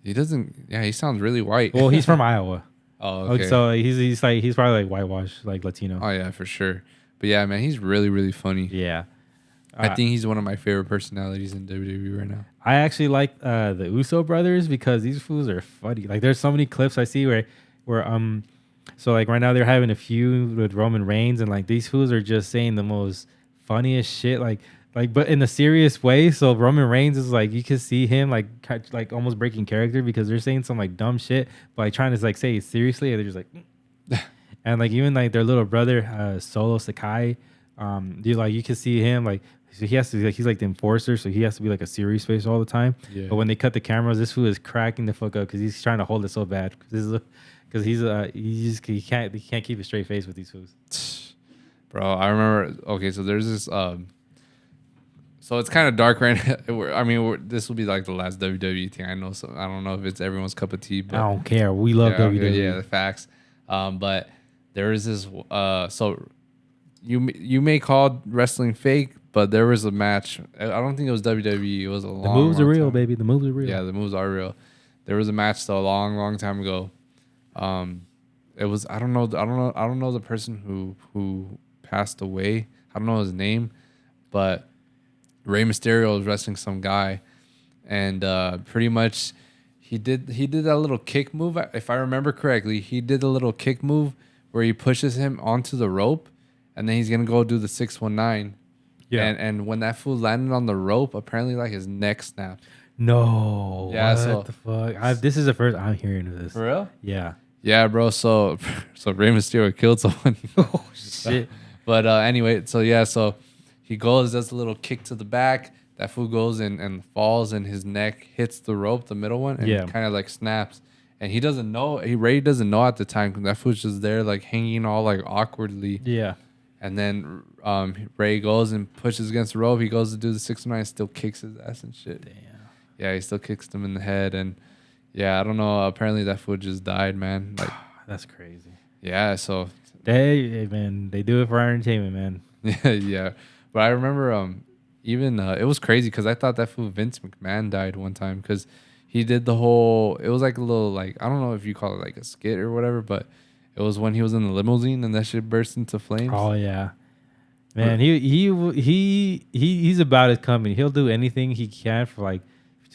He doesn't. Yeah, he sounds really white. Well, he's from Iowa. Oh, okay. So he's probably like whitewashed, like Latino. Oh yeah, for sure. But yeah, man, he's really really funny. Yeah. I think he's one of my favorite personalities in WWE right now. I actually like the Uso brothers because these fools are funny. Like there's so many clips I see where so like right now they're having a feud with Roman Reigns, and like these fools are just saying the most funniest shit, like but in a serious way. So Roman Reigns is like, you can see him like almost breaking character because they're saying some like dumb shit, but like trying to like say it seriously, and they're just like and like even like their little brother Solo Sakai, you can see him like, so he has to like, he's like the enforcer, so he has to be like a serious face all the time. Yeah. But when they cut the cameras, this fool is cracking the fuck up because he's trying to hold it so bad. Because he can't keep a straight face with these fools. Bro, I remember. Okay, so there's this. So it's kind of dark right now. I mean, this will be like the last WWE thing I know. So I don't know if it's everyone's cup of tea. But I don't care. We love WWE. Okay, yeah, the facts. But there is this. So you may call wrestling fake, but there was a match. I don't think it was WWE. It was a long. The moves are real, time. baby. The moves are real. Yeah, the moves are real. There was a match though a long time ago. It was I don't know the person who passed away. I don't know his name, but Rey Mysterio was wrestling some guy, and pretty much he did that little kick move. If I remember correctly, he did a little kick move where he pushes him onto the rope, and then he's gonna go do the 619. Yeah. And when that fool landed on the rope, apparently like his neck snapped. No. Yeah. What the fuck? This is the first I'm hearing of this. For real? Yeah. Yeah, bro. So Rey Mysterio killed someone. Oh shit. But anyway, so he goes, does a little kick to the back. That fool goes and falls, and his neck hits the rope, the middle one, and kind of like snaps. And he doesn't know. Ray doesn't know at the time because that fool's just there, like hanging all like awkwardly. Yeah. And then Ray goes and pushes against the rope. He goes to do the 619, still kicks his ass and shit. Damn. Yeah, he still kicks him in the head, and yeah, I don't know. Apparently that fool just died, man. Like that's crazy. Yeah, so they do it for our entertainment, man. Yeah. But I remember even it was crazy because I thought that fool Vince McMahon died one time because he did the whole. It was like a little like I don't know if you call it like a skit or whatever, but it was when he was in the limousine and that shit burst into flames. Oh yeah, man. He's about his company. He'll do anything he can for like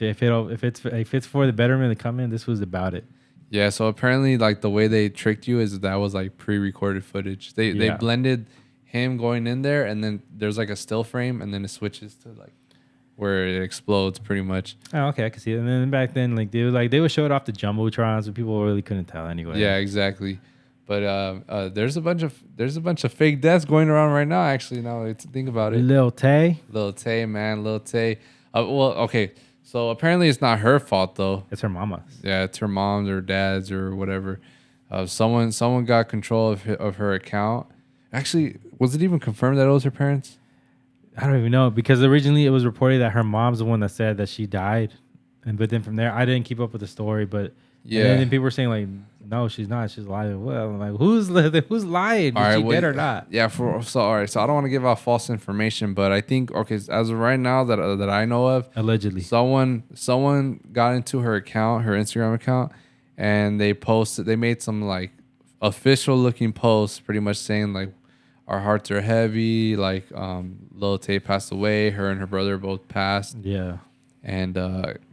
if it's for the betterment of the company. This was about it. Yeah. So apparently, like the way they tricked you is that was like pre-recorded footage. They blended him going in there, and then there's like a still frame, and then it switches to like where it explodes pretty much. Oh, okay, I can see it. And then back then, they would show it off the jumbotrons, so people really couldn't tell anyway. Yeah, exactly. But there's a bunch of fake deaths going around right now. Actually, now that I think about it, Lil Tay, man, Lil Tay. Well, okay. So apparently it's not her fault though. It's her mama's. Yeah, it's her mom's or dad's or whatever. Someone got control of her account. Actually, was it even confirmed that it was her parents? I don't even know because originally it was reported that her mom's the one that said that she died, but then from there I didn't keep up with the story. But yeah, and then people were saying like, no, she's not. She's lying. Well, I'm like, who's lying? Is she dead or not? Yeah. All right. So I don't want to give out false information, but I think as of right now that I know of, allegedly, someone got into her account, her Instagram account, and they made some like official looking posts, pretty much saying like, our hearts are heavy. Like, Lil Tay passed away. Her and her brother both passed. Yeah. And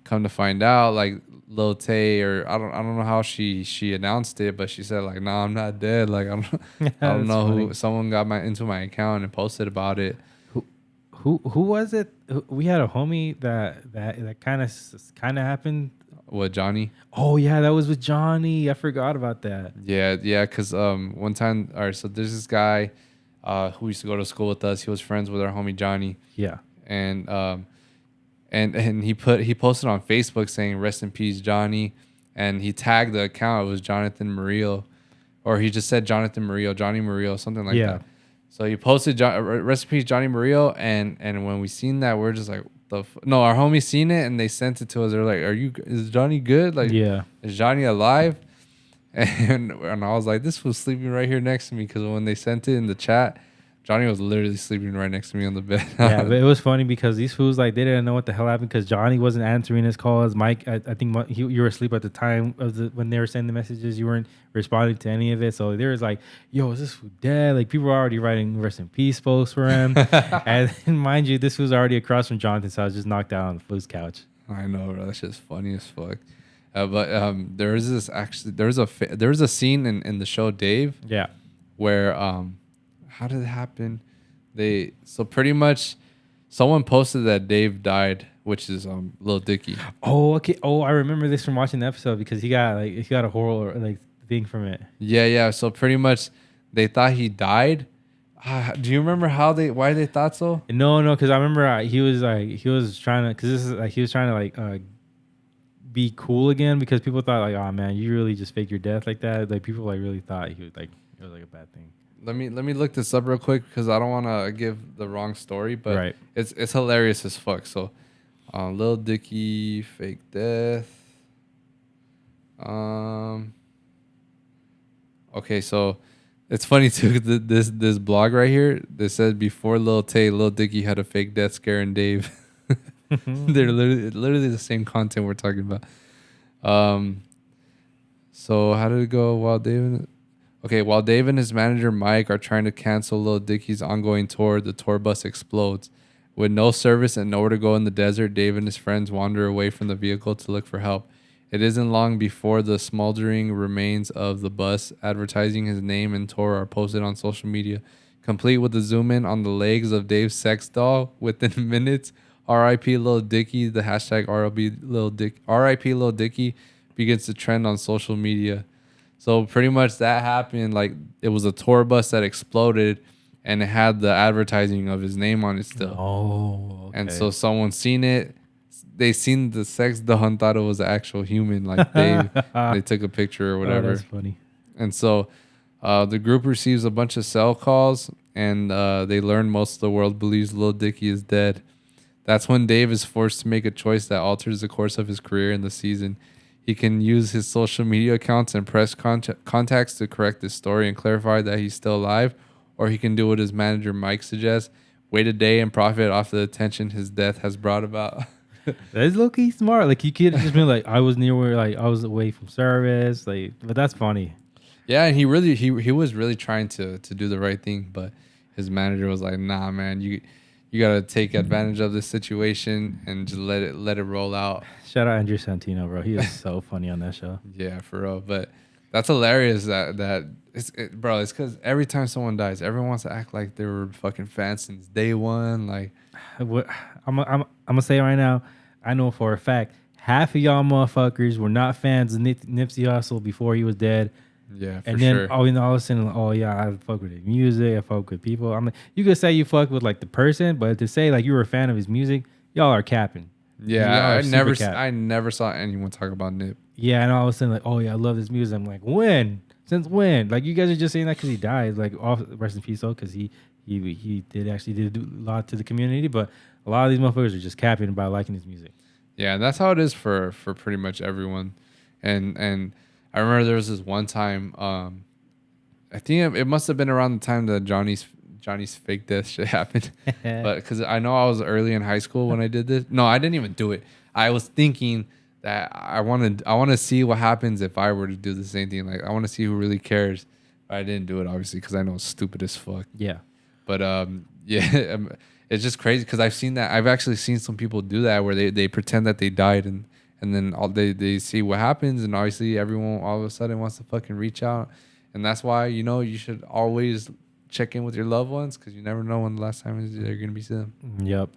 come to find out, like Lil Tay, or I don't know how she announced it, but she said like, "No, I'm not dead." Like I don't know funny. who. Someone got into my account and posted about it. Who was it? We had a homie that kind of happened. What, Johnny? Oh yeah, that was with Johnny. I forgot about that. Yeah, because one time, all right, so there's this guy who used to go to school with us. He was friends with our homie Johnny, Yeah. and and he posted on Facebook saying rest in peace Johnny, and he tagged the account. It was Jonathan Murillo, or he just said Jonathan Murillo, Johnny Murillo, something like Yeah. that. So he posted rest in peace Johnny Murillo, and when we seen that, we're just like, no, our homies seen it and they sent it to us. They're like, is Johnny good? Like, Yeah. is Johnny alive? And I was like, this was sleeping right here next to me, because when they sent it in the chat, Johnny was literally sleeping right next to me on the bed. Yeah, but it was funny because these fools like they didn't know what the hell happened because Johnny wasn't answering his calls. Mike, I think you were asleep at the time of when they were sending the messages. You weren't responding to any of it. So there was like, "Yo, is this fool dead?" Like people were already writing rest in peace posts for him. And mind you, this was already across from Jonathan, so I was just knocked out on the fool's couch. I know, bro. That's just funny as fuck. But there was a scene in the show Dave Yeah. where how did it happen? So pretty much someone posted that Dave died, which is Lil Dicky. Oh, okay. Oh, I remember this from watching the episode because he got a horror like thing from it. Yeah. So pretty much they thought he died. Do you remember why they thought so? No, because I remember he was trying to because this is like he was trying to be cool again because people thought like, oh man, you really just faked your death like that. Like people like really thought he was like it was like a bad thing. Let me look this up real quick because I don't want to give the wrong story, but Right. it's hilarious as fuck. So, Lil Dicky fake death. Okay, so it's funny too. This blog right here, they said before Lil Tay, Lil Dicky had a fake death scare in Dave. They're literally the same content we're talking about. So how did it go? While Dave and his manager Mike are trying to cancel Lil Dicky's ongoing tour, the tour bus explodes. With no service and nowhere to go in the desert, Dave and his friends wander away from the vehicle to look for help. It isn't long before the smoldering remains of the bus advertising his name and tour are posted on social media, complete with a zoom in on the legs of Dave's sex doll. Within minutes, R.I.P. Lil Dicky, the hashtag R.I.P. Lil Dicky begins to trend on social media. So pretty much that happened. Like it was a tour bus that exploded, and it had the advertising of his name on it still. Oh, okay. And so someone seen it. They seen the sex doll and thought it was an actual human. Like they took a picture or whatever. Oh, that's funny. And so the group receives a bunch of cell calls, and they learn most of the world believes Lil Dicky is dead. That's when Dave is forced to make a choice that alters the course of his career in the season. He can use his social media accounts and press contacts to correct his story and clarify that he's still alive, or he can do what his manager Mike suggests, wait a day and profit off the attention his death has brought about. That's low-key smart. Like you could just be like, I was near where like I was away from service. Like, but that's funny. Yeah, and he was really trying to do the right thing, but his manager was like, nah, man, you gotta take advantage of this situation and just let it roll out. Shout out Andrew Santino, bro. He is so funny on that show. Yeah, for real. But that's hilarious it's because every time someone dies, everyone wants to act like they were fucking fans since day one. Like, I'm gonna say right now, I know for a fact half of y'all motherfuckers were not fans of Nipsey Hussle before he was dead. Yeah, for and then sure. all of a sudden, oh yeah, I fuck with his music, I fuck with people. I'm like, you could say you fuck with like the person, but to say like you were a fan of his music, y'all are capping. Yeah, I never saw anyone talk about Nip. Yeah, and all of a sudden like, oh yeah, I love this music. I'm like, when? Since when? Like you guys are just saying that because he died. Like, rest in peace, though, because he did a lot to the community. But a lot of these motherfuckers are just capping about liking his music. Yeah, and that's how it is for pretty much everyone. And I remember there was this one time. I think it must have been around the time that Johnny's fake death shit happened. But because I know I was early in high school when I did this. No, I didn't even do it. I was thinking that I want to see what happens if I were to do the same thing. Like I want to see who really cares. But I didn't do it obviously because I know it's stupid as fuck. Yeah. But yeah, it's just crazy because I've seen that. I've actually seen some people do that where they pretend that they died and then they see what happens, and obviously everyone all of a sudden wants to fucking reach out. And that's why, you should always check in with your loved ones because you never know when the last time is they're gonna be seeing them. Yep.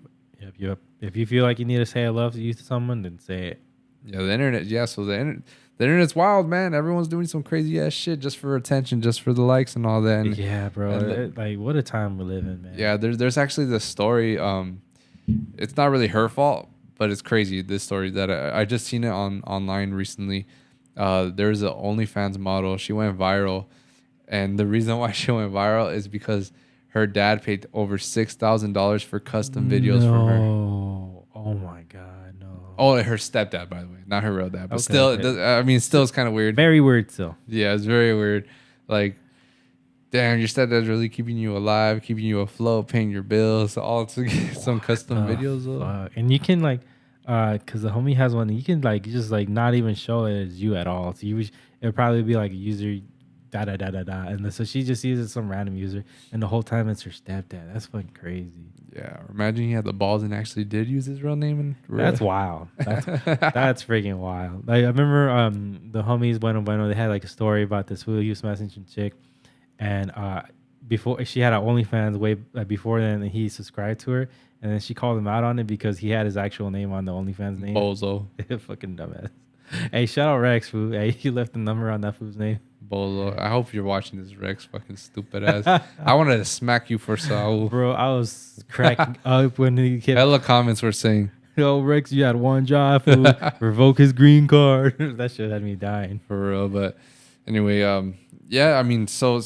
If you feel like you need to say I love you to someone, then say it. Yeah, the internet. Yeah, so the internet's wild, man. Everyone's doing some crazy ass shit just for attention, just for the likes and all that. And, Yeah, bro. Like, what a time we live in, man. yeah, there's actually this story. It's not really her fault, but it's crazy. This story that I just seen it online recently. There's a OnlyFans model. She went viral, and the reason why she went viral is because her dad paid over $6,000 for custom videos for her. Oh my god, no. Oh, her stepdad, by the way, not her real dad, but Okay, still, okay. I mean, still, it's kind of weird. Very weird, still. Yeah, it's very weird. Like, damn, your stepdad's really keeping you alive, keeping you afloat, paying your bills, all to get some custom videos. And you can like, cause the homie has one. You can like just like not even show it as you at all. So it'll probably be like a user, da da da da da, and so she just uses some random user, and the whole time it's her stepdad. That's fucking crazy. Yeah, imagine he had the balls and actually did use his real name. And That's wild. That's freaking wild. Like I remember the homies Bueno, they had like a story about this fool he was messaging chick, and before she had an OnlyFans way before then, and he subscribed to her, and then she called him out on it because he had his actual name on the OnlyFans name. Bozo. Fucking dumbass. Hey, shout out Rex, fool. Hey, you left the number on that fool's name. Bozo. I hope you're watching this, Rex. Fucking stupid ass. I wanted to smack you for Saul. Bro, I was cracking up when he kept. Hella comments were saying, "Yo, Rex, you had one job, fool. Revoke his green card." That shit had me dying. For real. But anyway, yeah, I mean, so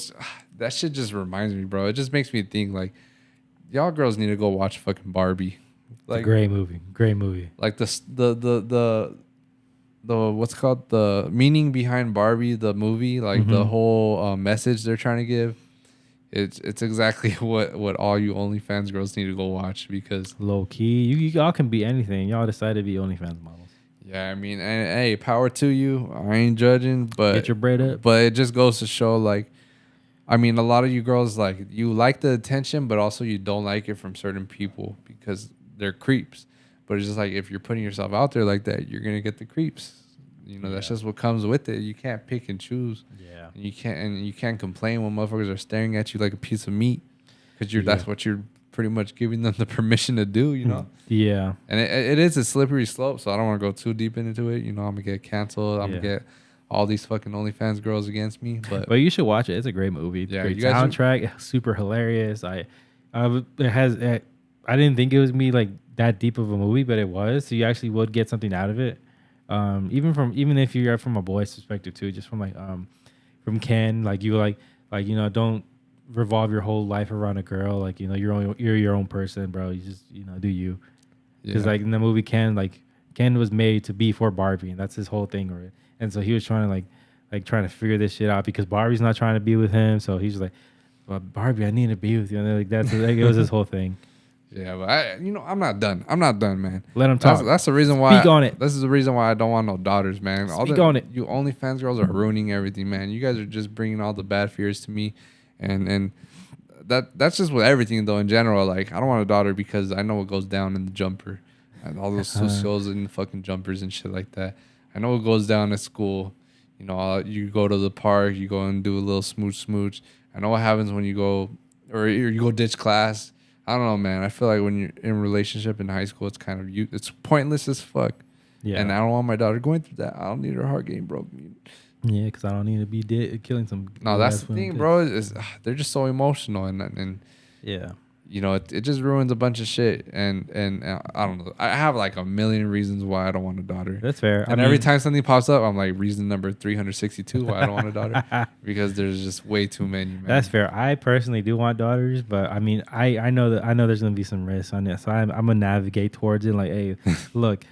that shit just reminds me, bro. It just makes me think, like, y'all girls need to go watch fucking Barbie. Like, it's a great movie. Great movie. Like the what's called the meaning behind Barbie, the movie, like the whole message they're trying to give. It's exactly what all you OnlyFans girls need to go watch, because low key, y'all can be anything. Y'all decided to be OnlyFans models. Yeah, I mean, and hey, power to you. I ain't judging, but get your bread up. But it just goes to show, like, I mean, a lot of you girls, like, you like the attention, but also you don't like it from certain people because they're creeps. But it's just like, if you're putting yourself out there like that, you're gonna get the creeps. You know, that's just what comes with it. You can't pick and choose. Yeah. And you can't complain when motherfuckers are staring at you like a piece of meat, because that's what you're pretty much giving them the permission to do. You know. Yeah. And it is a slippery slope, so I don't want to go too deep into it. You know, I'm gonna get canceled. I'm gonna get all these fucking OnlyFans girls against me. But you should watch it. It's a great movie. Yeah, great soundtrack. Super hilarious. I didn't think it was me like that deep of a movie, but it was. So you actually would get something out of it. Even if you're from a boy's perspective too, just from like from Ken, like you like you know, don't revolve your whole life around a girl. Like, you know, you're your own person, bro. You just, you know, do you. Because like in the movie Ken was made to be for Barbie, and that's his whole thing, right? And so he was trying to trying to figure this shit out because Barbie's not trying to be with him. So he's just like, well, Barbie, I need to be with you. And like that's like, it was his whole thing. Yeah, but I'm not done. I'm not done, man. Let him talk. That's the reason why. Speak on it. This is the reason why I don't want no daughters, man. Speak on it. You OnlyFans girls are ruining everything, man. You guys are just bringing all the bad fears to me, and that's just with everything though in general. Like, I don't want a daughter because I know what goes down in the jumper, and all those socials and fucking jumpers and shit like that. I know what goes down at school. You know, you go to the park, you go and do a little smooch. I know what happens when you go or you go ditch class. I don't know, man. I feel like when you're in a relationship in high school, it's kind of it's pointless as fuck. Yeah. And I don't want my daughter going through that. I don't need her heart getting broken. Yeah, because I don't need to be killing some. No, that's the thing, bro. Is they're just so emotional and yeah. You know, it just ruins a bunch of shit. And I don't know. I have like a million reasons why I don't want a daughter. That's fair. And every time something pops up, I'm like, reason number 362 why I don't want a daughter. Because there's just way too many, man. That's fair. I personally do want daughters, but I mean, I know there's gonna be some risks on it. So I'm gonna navigate towards it. Like, hey, look,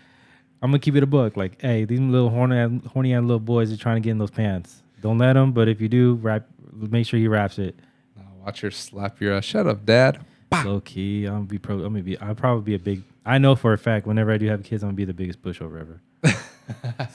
I'm gonna keep it a book. Like, hey, these little horny little boys are trying to get in those pants. Don't let them. But if you do, make sure he wraps it. No, watch her slap your ass. Shut up, Dad. Low key, I'll probably be a big. I know for a fact whenever I do have kids, I'm gonna be the biggest pushover ever.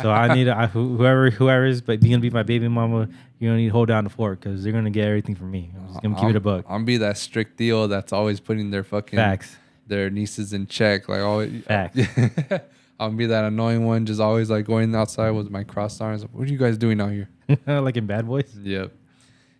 So I need whoever is gonna be my baby mama. You're gonna need to hold down the fort because they're gonna get everything from me. I'm just gonna keep it a buck. I'm gonna be that strict deal that's always putting their fucking facts, their nieces in check. Like always, facts. I'm gonna be that annoying one, just always like going outside with my crossed arms. What are you guys doing out here? Like in Bad Boys. Yep.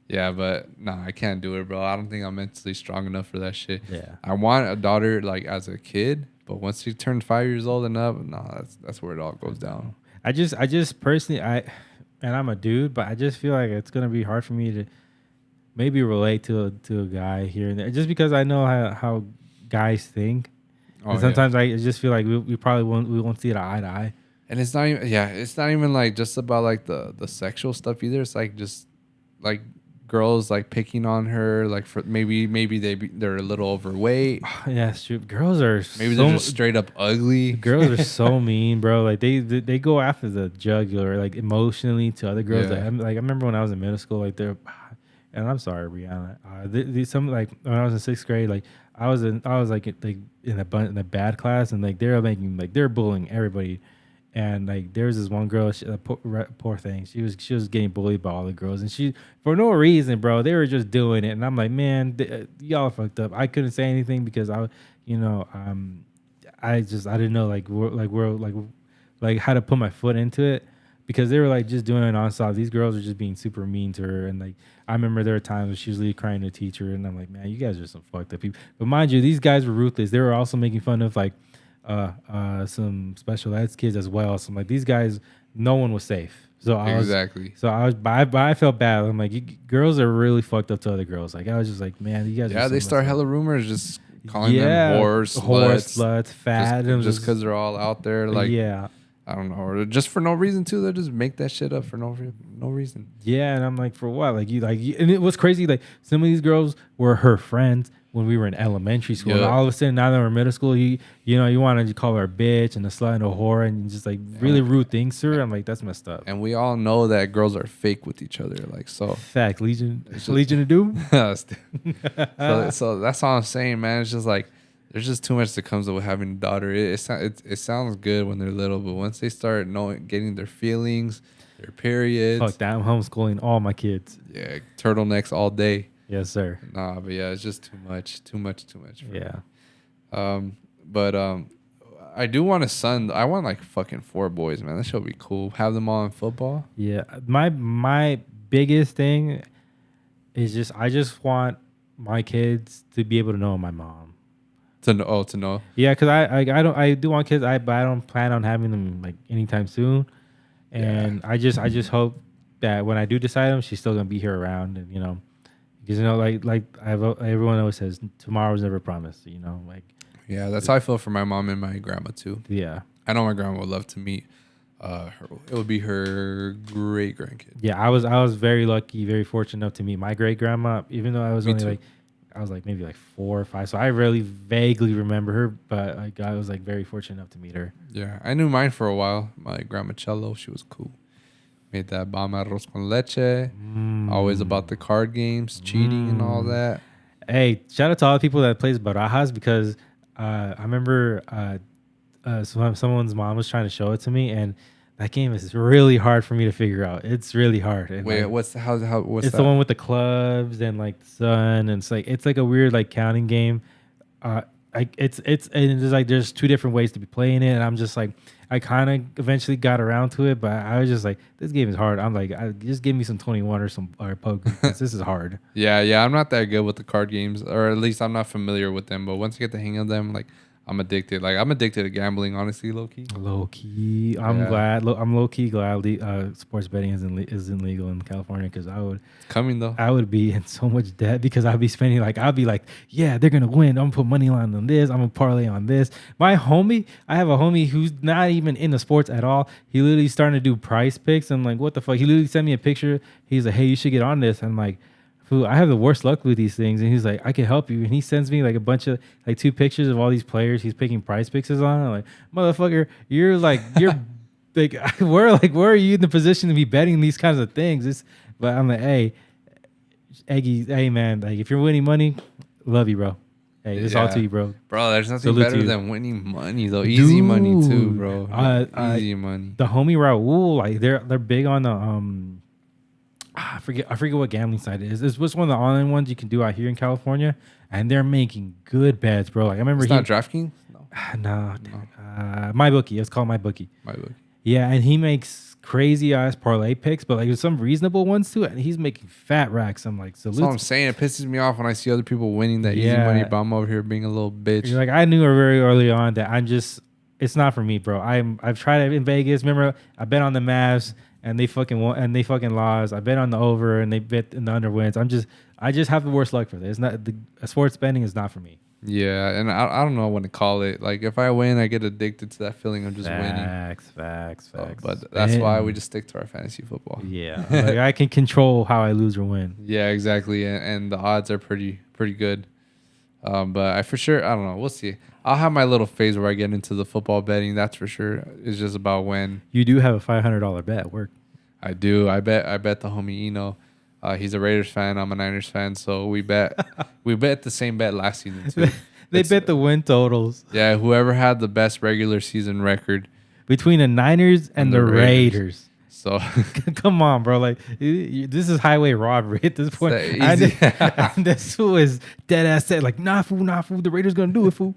Yeah, but nah, I can't do it, bro. I don't think I'm mentally strong enough for that shit. Yeah. I want a daughter like as a kid, but once she turns 5 years old and up, nah, that's where it all goes down. I just personally, and I'm a dude, but I just feel like it's gonna be hard for me to maybe relate to a guy here and there, just because I know how guys think. Oh And yeah. sometimes I just feel like we probably won't see it eye to eye. And it's not even it's not even like just about like the sexual stuff either. It's like just like girls like picking on her, like for maybe they're a little overweight. Yeah, it's true. Girls are Maybe they're just straight up ugly. girls are so mean, bro. Like they go after the jugular, like emotionally to other girls. Yeah. Like I remember when I was in middle school, like they're, and I'm sorry, Brianna. Some like when I was in sixth grade, like I was like in a bad class, and like they're bullying everybody. And like there was this one girl, poor thing. She was getting bullied by all the girls, and she for no reason, bro. They were just doing it, and I'm like, man, y'all fucked up. I couldn't say anything because I didn't know like how to put my foot into it because they were like just doing it nonstop. These girls are just being super mean to her, and like I remember there were times when she was crying to the teacher, and I'm like, man, you guys are some fucked up people. But mind you, these guys were ruthless. They were also making fun of like some special ed kids as well. So I'm like, these guys, no one was safe. So I felt bad. I'm like, girls are really fucked up to other girls. Like I was just like, man, you guys. Yeah, they start hella rumors just calling them whores, sluts, fat, just because they're all out there. Like I don't know, or just for no reason too. They just make that shit up for no reason. Yeah, and I'm like, for what? And it was crazy. Like some of these girls were her friends when we were in elementary school. Yep. And all of a sudden, now that we're in middle school, you wanted to call her a bitch and a slut and a whore and just like really rude things to her. I'm like, that's messed up. And we all know that girls are fake with each other. Like so. Fact, Legion of Doom. so that's all I'm saying, man. It's just like there's just too much that comes with having a daughter. It sounds good when they're little, but once they start getting their feelings, their periods. Fuck that! I'm homeschooling all my kids. Yeah, turtlenecks all day. Yes, sir. Nah, but yeah, it's just too much. Yeah. But I do want a son. I want like fucking 4 boys, man. That should be cool. Have them all in football. Yeah. My biggest thing is I just want my kids to be able to know my mom. To know. Yeah, because I do want kids. But I don't plan on having them like anytime soon. And I just hope that when I do decide them, she's still gonna be here around, and because everyone always says tomorrow's never promised. Yeah, that's how I feel for my mom and my grandma too. Yeah, I know my grandma would love to meet her. It would be her great grandkid. Yeah, I was very lucky, very fortunate enough to meet my great grandma, even though I was maybe like 4 or 5, so I really vaguely remember her, but like I was like very fortunate enough to meet her. Yeah, I knew mine for a while. My grandma Cello, she was cool. Made that bomb arroz con leche. Always about the card games, cheating and all that. Hey, shout out to all the people that plays barajas because I remember someone's mom was trying to show it to me, and that game is really hard for me to figure out. It's really hard. And wait, what's it's that? The one with the clubs and like the sun, and it's like a weird like counting game. There's 2 different ways to be playing it, and I'm just like, I kind of eventually got around to it, but I was just like, this game is hard. I'm like, just give me some 21 or poker. This is hard. Yeah, I'm not that good with the card games, or at least I'm not familiar with them. But once I get the hang of them, like I'm addicted. Like I'm addicted to gambling, honestly, low key. I'm low key glad sports betting isn't legal in California because I would be in so much debt because I'd be spending yeah, they're gonna win. I'm gonna put money line on this. I'm gonna parlay on this. I have a homie who's not even in the sports at all. He literally starting to do price picks. I'm like, what the fuck? He literally sent me a picture. He's like, hey, you should get on this. I'm like, I have the worst luck with these things, and he's like, I can help you, and he sends me like a bunch of 2 pictures of all these players he's picking price picks on. I'm like, motherfucker, you're like where are you in the position to be betting these kinds of things? But I'm like, hey, Eggy, hey man, like if you're winning money, love you, bro. Hey, it's all to you, bro. Bro, there's nothing better than winning money though. Easy money too, bro. Easy money. The homie Raul, like they're big on the I forget what gambling site it is. It's one of the online ones you can do out here in California, and they're making good bets, bro. Like I remember, it's not DraftKings. No. My bookie. It's called My Bookie. My Bookie. Yeah, and he makes crazy ass parlay picks, but like some reasonable ones too. And he's making fat racks. I'm like, That's what I'm salute. saying. It pisses me off when I see other people winning that easy Yeah. money, but I'm over here being a little bitch. You're like, I knew very early on that it's not for me, bro. I've tried it in Vegas. Remember, I bet on the Mavs and they fucking won and they fucking lost. I bet on the over and they bet in the under wins. I just have the worst luck for this. It's not sports betting is not for me. Yeah, and I don't know what to call it. Like if I win, I get addicted to that feeling of just winning. Facts. But that's why we just stick to our fantasy football. Yeah, like I can control how I lose or win. Yeah, exactly, and the odds are pretty good. But I for sure, I don't know. We'll see. I'll have my little phase where I get into the football betting. That's for sure. It's just about when. You do have a $500 bet at work. I do. I bet the homie Eno. He's a Raiders fan. I'm a Niners fan. So we bet the same bet last season too. They bet the win totals. Yeah, whoever had the best regular season record between the Niners and the Raiders. So come on, bro. Like this is highway robbery at this point. And this was dead ass said like, nah, fool. The Raiders gonna do it, fool.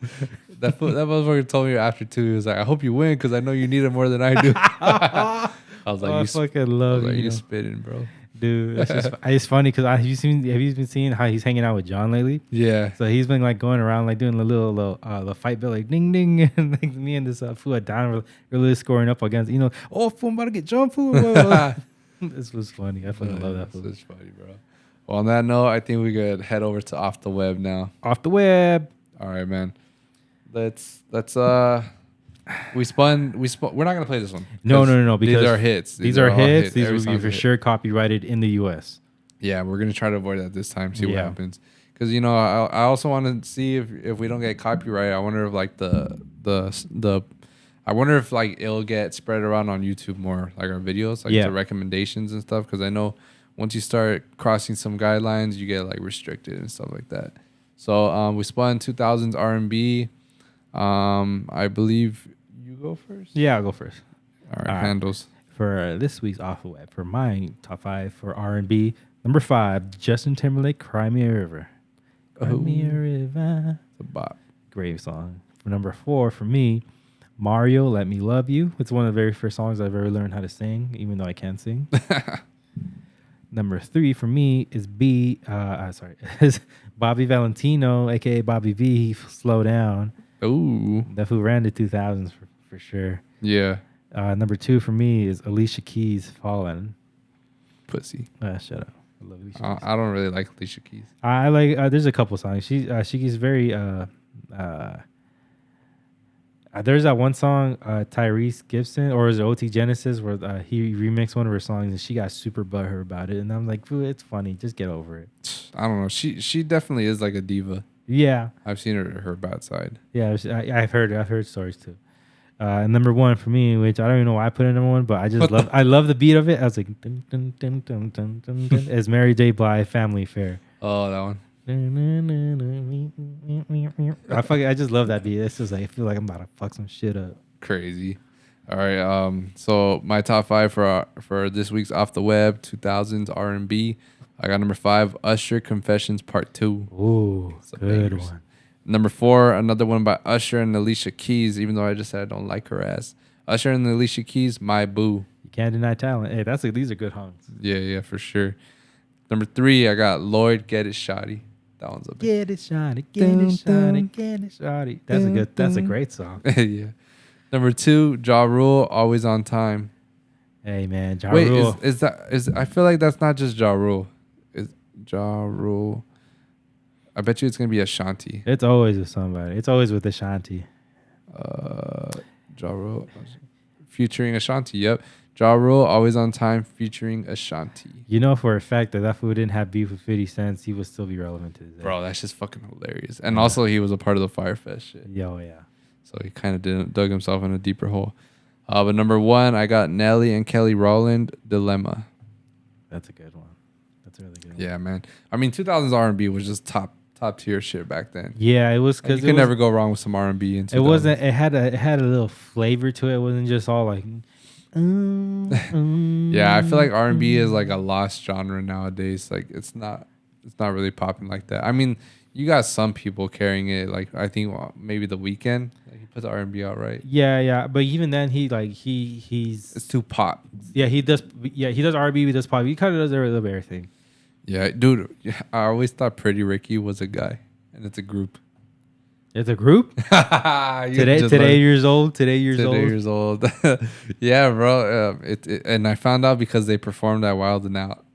that motherfucker told me after 2. He was like, I hope you win because I know you need it more than I do. I was like, I fucking love you. You spitting, bro. Dude, it's funny because have you been seeing how he's hanging out with John lately? Yeah. So he's been like going around like doing the little the fight bill like ding ding, and like me and this fool at Don were really scoring up against oh fool, I'm about to get John fool. This was funny. I fucking love that fool. This is funny, bro. Well, on that note, I think we could head over to Off the Web now. Off the web. All right, man. Let's we spun. We're not gonna play this one. No. Because these are hits. These are hits. These will be for sure copyrighted in the U.S. Yeah, we're gonna try to avoid that this time. See what happens. Because I also want to see if we don't get copyright. I wonder if like I wonder if like it'll get spread around on YouTube more, like our videos, like the recommendations and stuff. Because I know once you start crossing some guidelines, you get like restricted and stuff like that. So we spun 2000s R&B. I believe you go first. Yeah, I'll go first. All right, handles for this week's Off the Web. For my top 5 for R&B, number 5, Justin Timberlake, "Cry Me a River." Cry me a river. It's a bop. Great song. For number 4, for me, Mario, "Let Me Love You." It's one of the very first songs I've ever learned how to sing, even though I can't sing. Number 3 for me is is Bobby Valentino, aka Bobby V. "Slow Down." Ooh, that who ran the 2000s for sure. Yeah. Number 2 for me is Alicia Keys, "Fallen." Pussy. Shut up. I love Alicia Keys. I don't really like Alicia Keys. I like. There's a couple songs. She's very. There's that one song, Tyrese Gibson, or is it OT Genesis, where he remixed one of her songs and she got super butthurt about it. And I'm like, it's funny. Just get over it. I don't know. She definitely is like a diva. Yeah. I've seen her bad side. Yeah, I've heard stories too. And number 1 for me, which I don't even know why I put it number 1, but I love the beat of it. I was like, dun, dun, dun, dun, dun, dun, dun, is Mary J. Blige, "Family Affair." Oh, that one. I just love that beat. It's just like I feel like I'm about to fuck some shit up. Crazy. All right. So my top 5 for this week's Off the Web 2000s R&B. I got number 5, Usher, "Confessions Part 2." Ooh, good one. Number 4, another one by Usher and Alicia Keys. Even though I just said I don't like her ass. Usher and Alicia Keys, "My Boo." You can't deny talent. Hey, these are good songs. Yeah, for sure. Number 3, I got Lloyd, "Get It Shawty." That one's a bit. Get it, shawty, get it, shawty, get it, shawty. That's a great song. Yeah. Number 2, Ja Rule, "Always on Time." Hey man, Ja Rule. Is I feel like that's not just Ja Rule. Is Ja Rule? I bet you it's gonna be Ashanti. It's always with somebody. It's always with Ashanti. Ja Rule featuring Ashanti. Yep. Ja Rule, "Always on Time" featuring Ashanti. You know for a fact that fool didn't have beef with 50 Cent, he would still be relevant to today. Bro, that's just fucking hilarious. And also he was a part of the Firefest shit. Yo, yeah. So he kind of dug himself in a deeper hole. But number 1, I got Nelly and Kelly Rowland, "Dilemma." That's a good one. That's a really good one. Yeah, man. I mean, 2000s R&B was just top tier shit back then. Yeah, it was because you could never go wrong with some R&B. In 2000s. It wasn't. It had a little flavor to it. It wasn't just all like. Yeah, I feel like R&B is like a lost genre nowadays. Like it's not really popping like that. I mean, You got some people carrying it. Like I think maybe The Weeknd. Like he put the R&B out, right? Yeah. But even then, he's It's too pop. he does R&B, he does pop. He kind of does a little bit of everything. Yeah, dude. I always thought Pretty Ricky was a guy, and it's a group. It's a group. Today years old. Yeah, bro. And I found out because they performed at Wild and Out.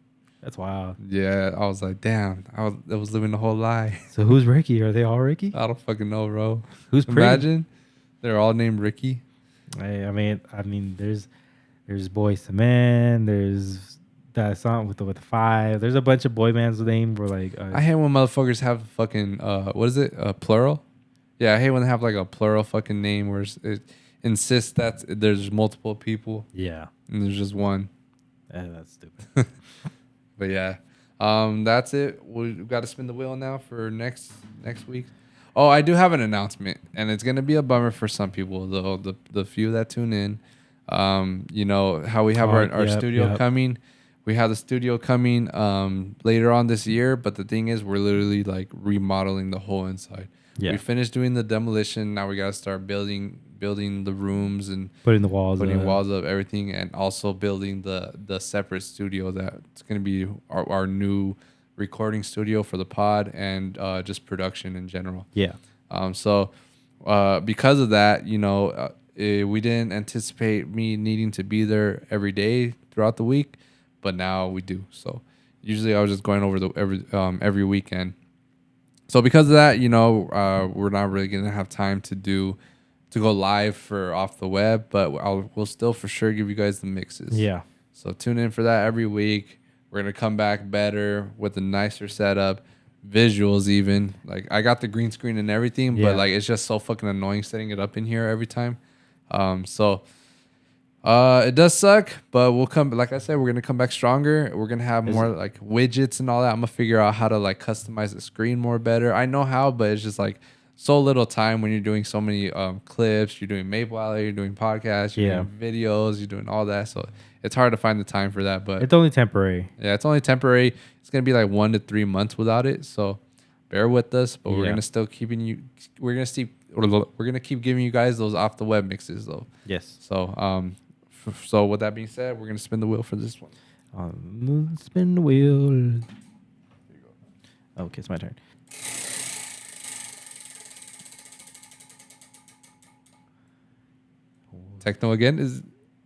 That's wild. Yeah, I was like, damn. I was living the whole lie. So who's Ricky? Are they all Ricky? I don't fucking know, bro. Who's Pretty? Imagine they're all named Ricky. I mean, there's Boyz II Men. There's that song with the 5. There's a bunch of boy bands named were like. I hate when motherfuckers have fucking what is it? Plural. Yeah, I hate when they have like a plural fucking name where it insists that there's multiple people. Yeah. And there's just one. That's stupid. But yeah, that's it. We've got to spin the wheel now for next week. Oh, I do have an announcement, and it's gonna be a bummer for some people though. The few that tune in, you know how we have our studio coming. We have the studio coming later on this year, but the thing is, we're literally like remodeling the whole inside. Yeah. We finished doing the demolition. Now we gotta start building the rooms and putting walls up, everything, and also building the separate studio that's gonna be our new recording studio for the pod and just production in general. Yeah. So because of that, you know, we didn't anticipate me needing to be there every day throughout the week, but now we do. So usually I was just going over every weekend. So because of that, you know, we're not really gonna have time to go live for off the web, but we'll still for sure give you guys the mixes. Yeah. So tune in for that every week. We're gonna come back better with a nicer setup, visuals even. Like I got the green screen and everything, but like it's just so fucking annoying setting it up in here every time. It does suck, but we'll come. Like I said, we're gonna come back stronger. We're gonna have more like widgets and all that. I'm gonna figure out how to like customize the screen more better. I know how, but it's just like so little time when you're doing so many clips. You're doing Maple Alley, you're doing podcasts, you're doing videos, you're doing all that. So it's hard to find the time for that. But it's only temporary. Yeah, it's only temporary. It's gonna be like 1 to 3 months without it. So bear with us, but we're gonna still keeping you. We're gonna keep giving you guys those off the web mixes though. Yes. So So with that being said, we're gonna spin the wheel for this one. Spin the wheel. There you go. Okay, it's my turn. Techno again is.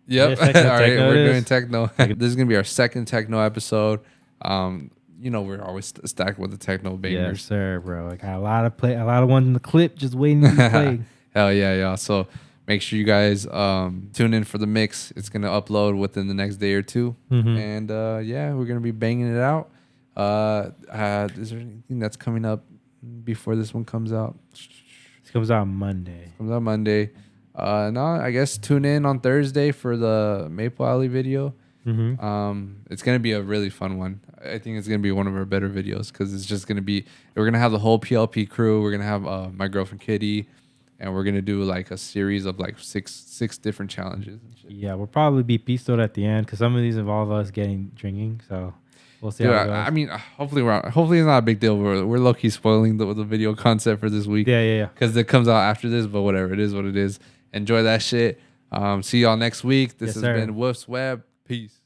Yep. Yeah, all right, we're doing techno. This is gonna be our second techno episode. You know we're always stacked with the techno bangers. Yes, sir, bro. I got a lot of ones in the clip just waiting to be played. Hell yeah. So make sure you guys tune in for the mix. It's gonna upload within the next day or two, and we're gonna be banging it out. Is there anything that's coming up before this one comes out? It comes out Monday. No, I guess tune in on Thursday for the Maple Alley video. It's gonna be a really fun one. I think it's gonna be one of our better videos because it's just gonna be. We're gonna have the whole PLP crew. We're gonna have my girlfriend Kitty. And we're gonna do like a series of like six different challenges. And shit. Yeah, we'll probably be pistoed at the end because some of these involve us drinking. So we'll see how it goes. I mean, hopefully it's not a big deal. We're low key spoiling the video concept for this week. Yeah. Because it comes out after this, but whatever. It is what it is. Enjoy that shit. See y'all next week. This has been Woof's Web. Peace.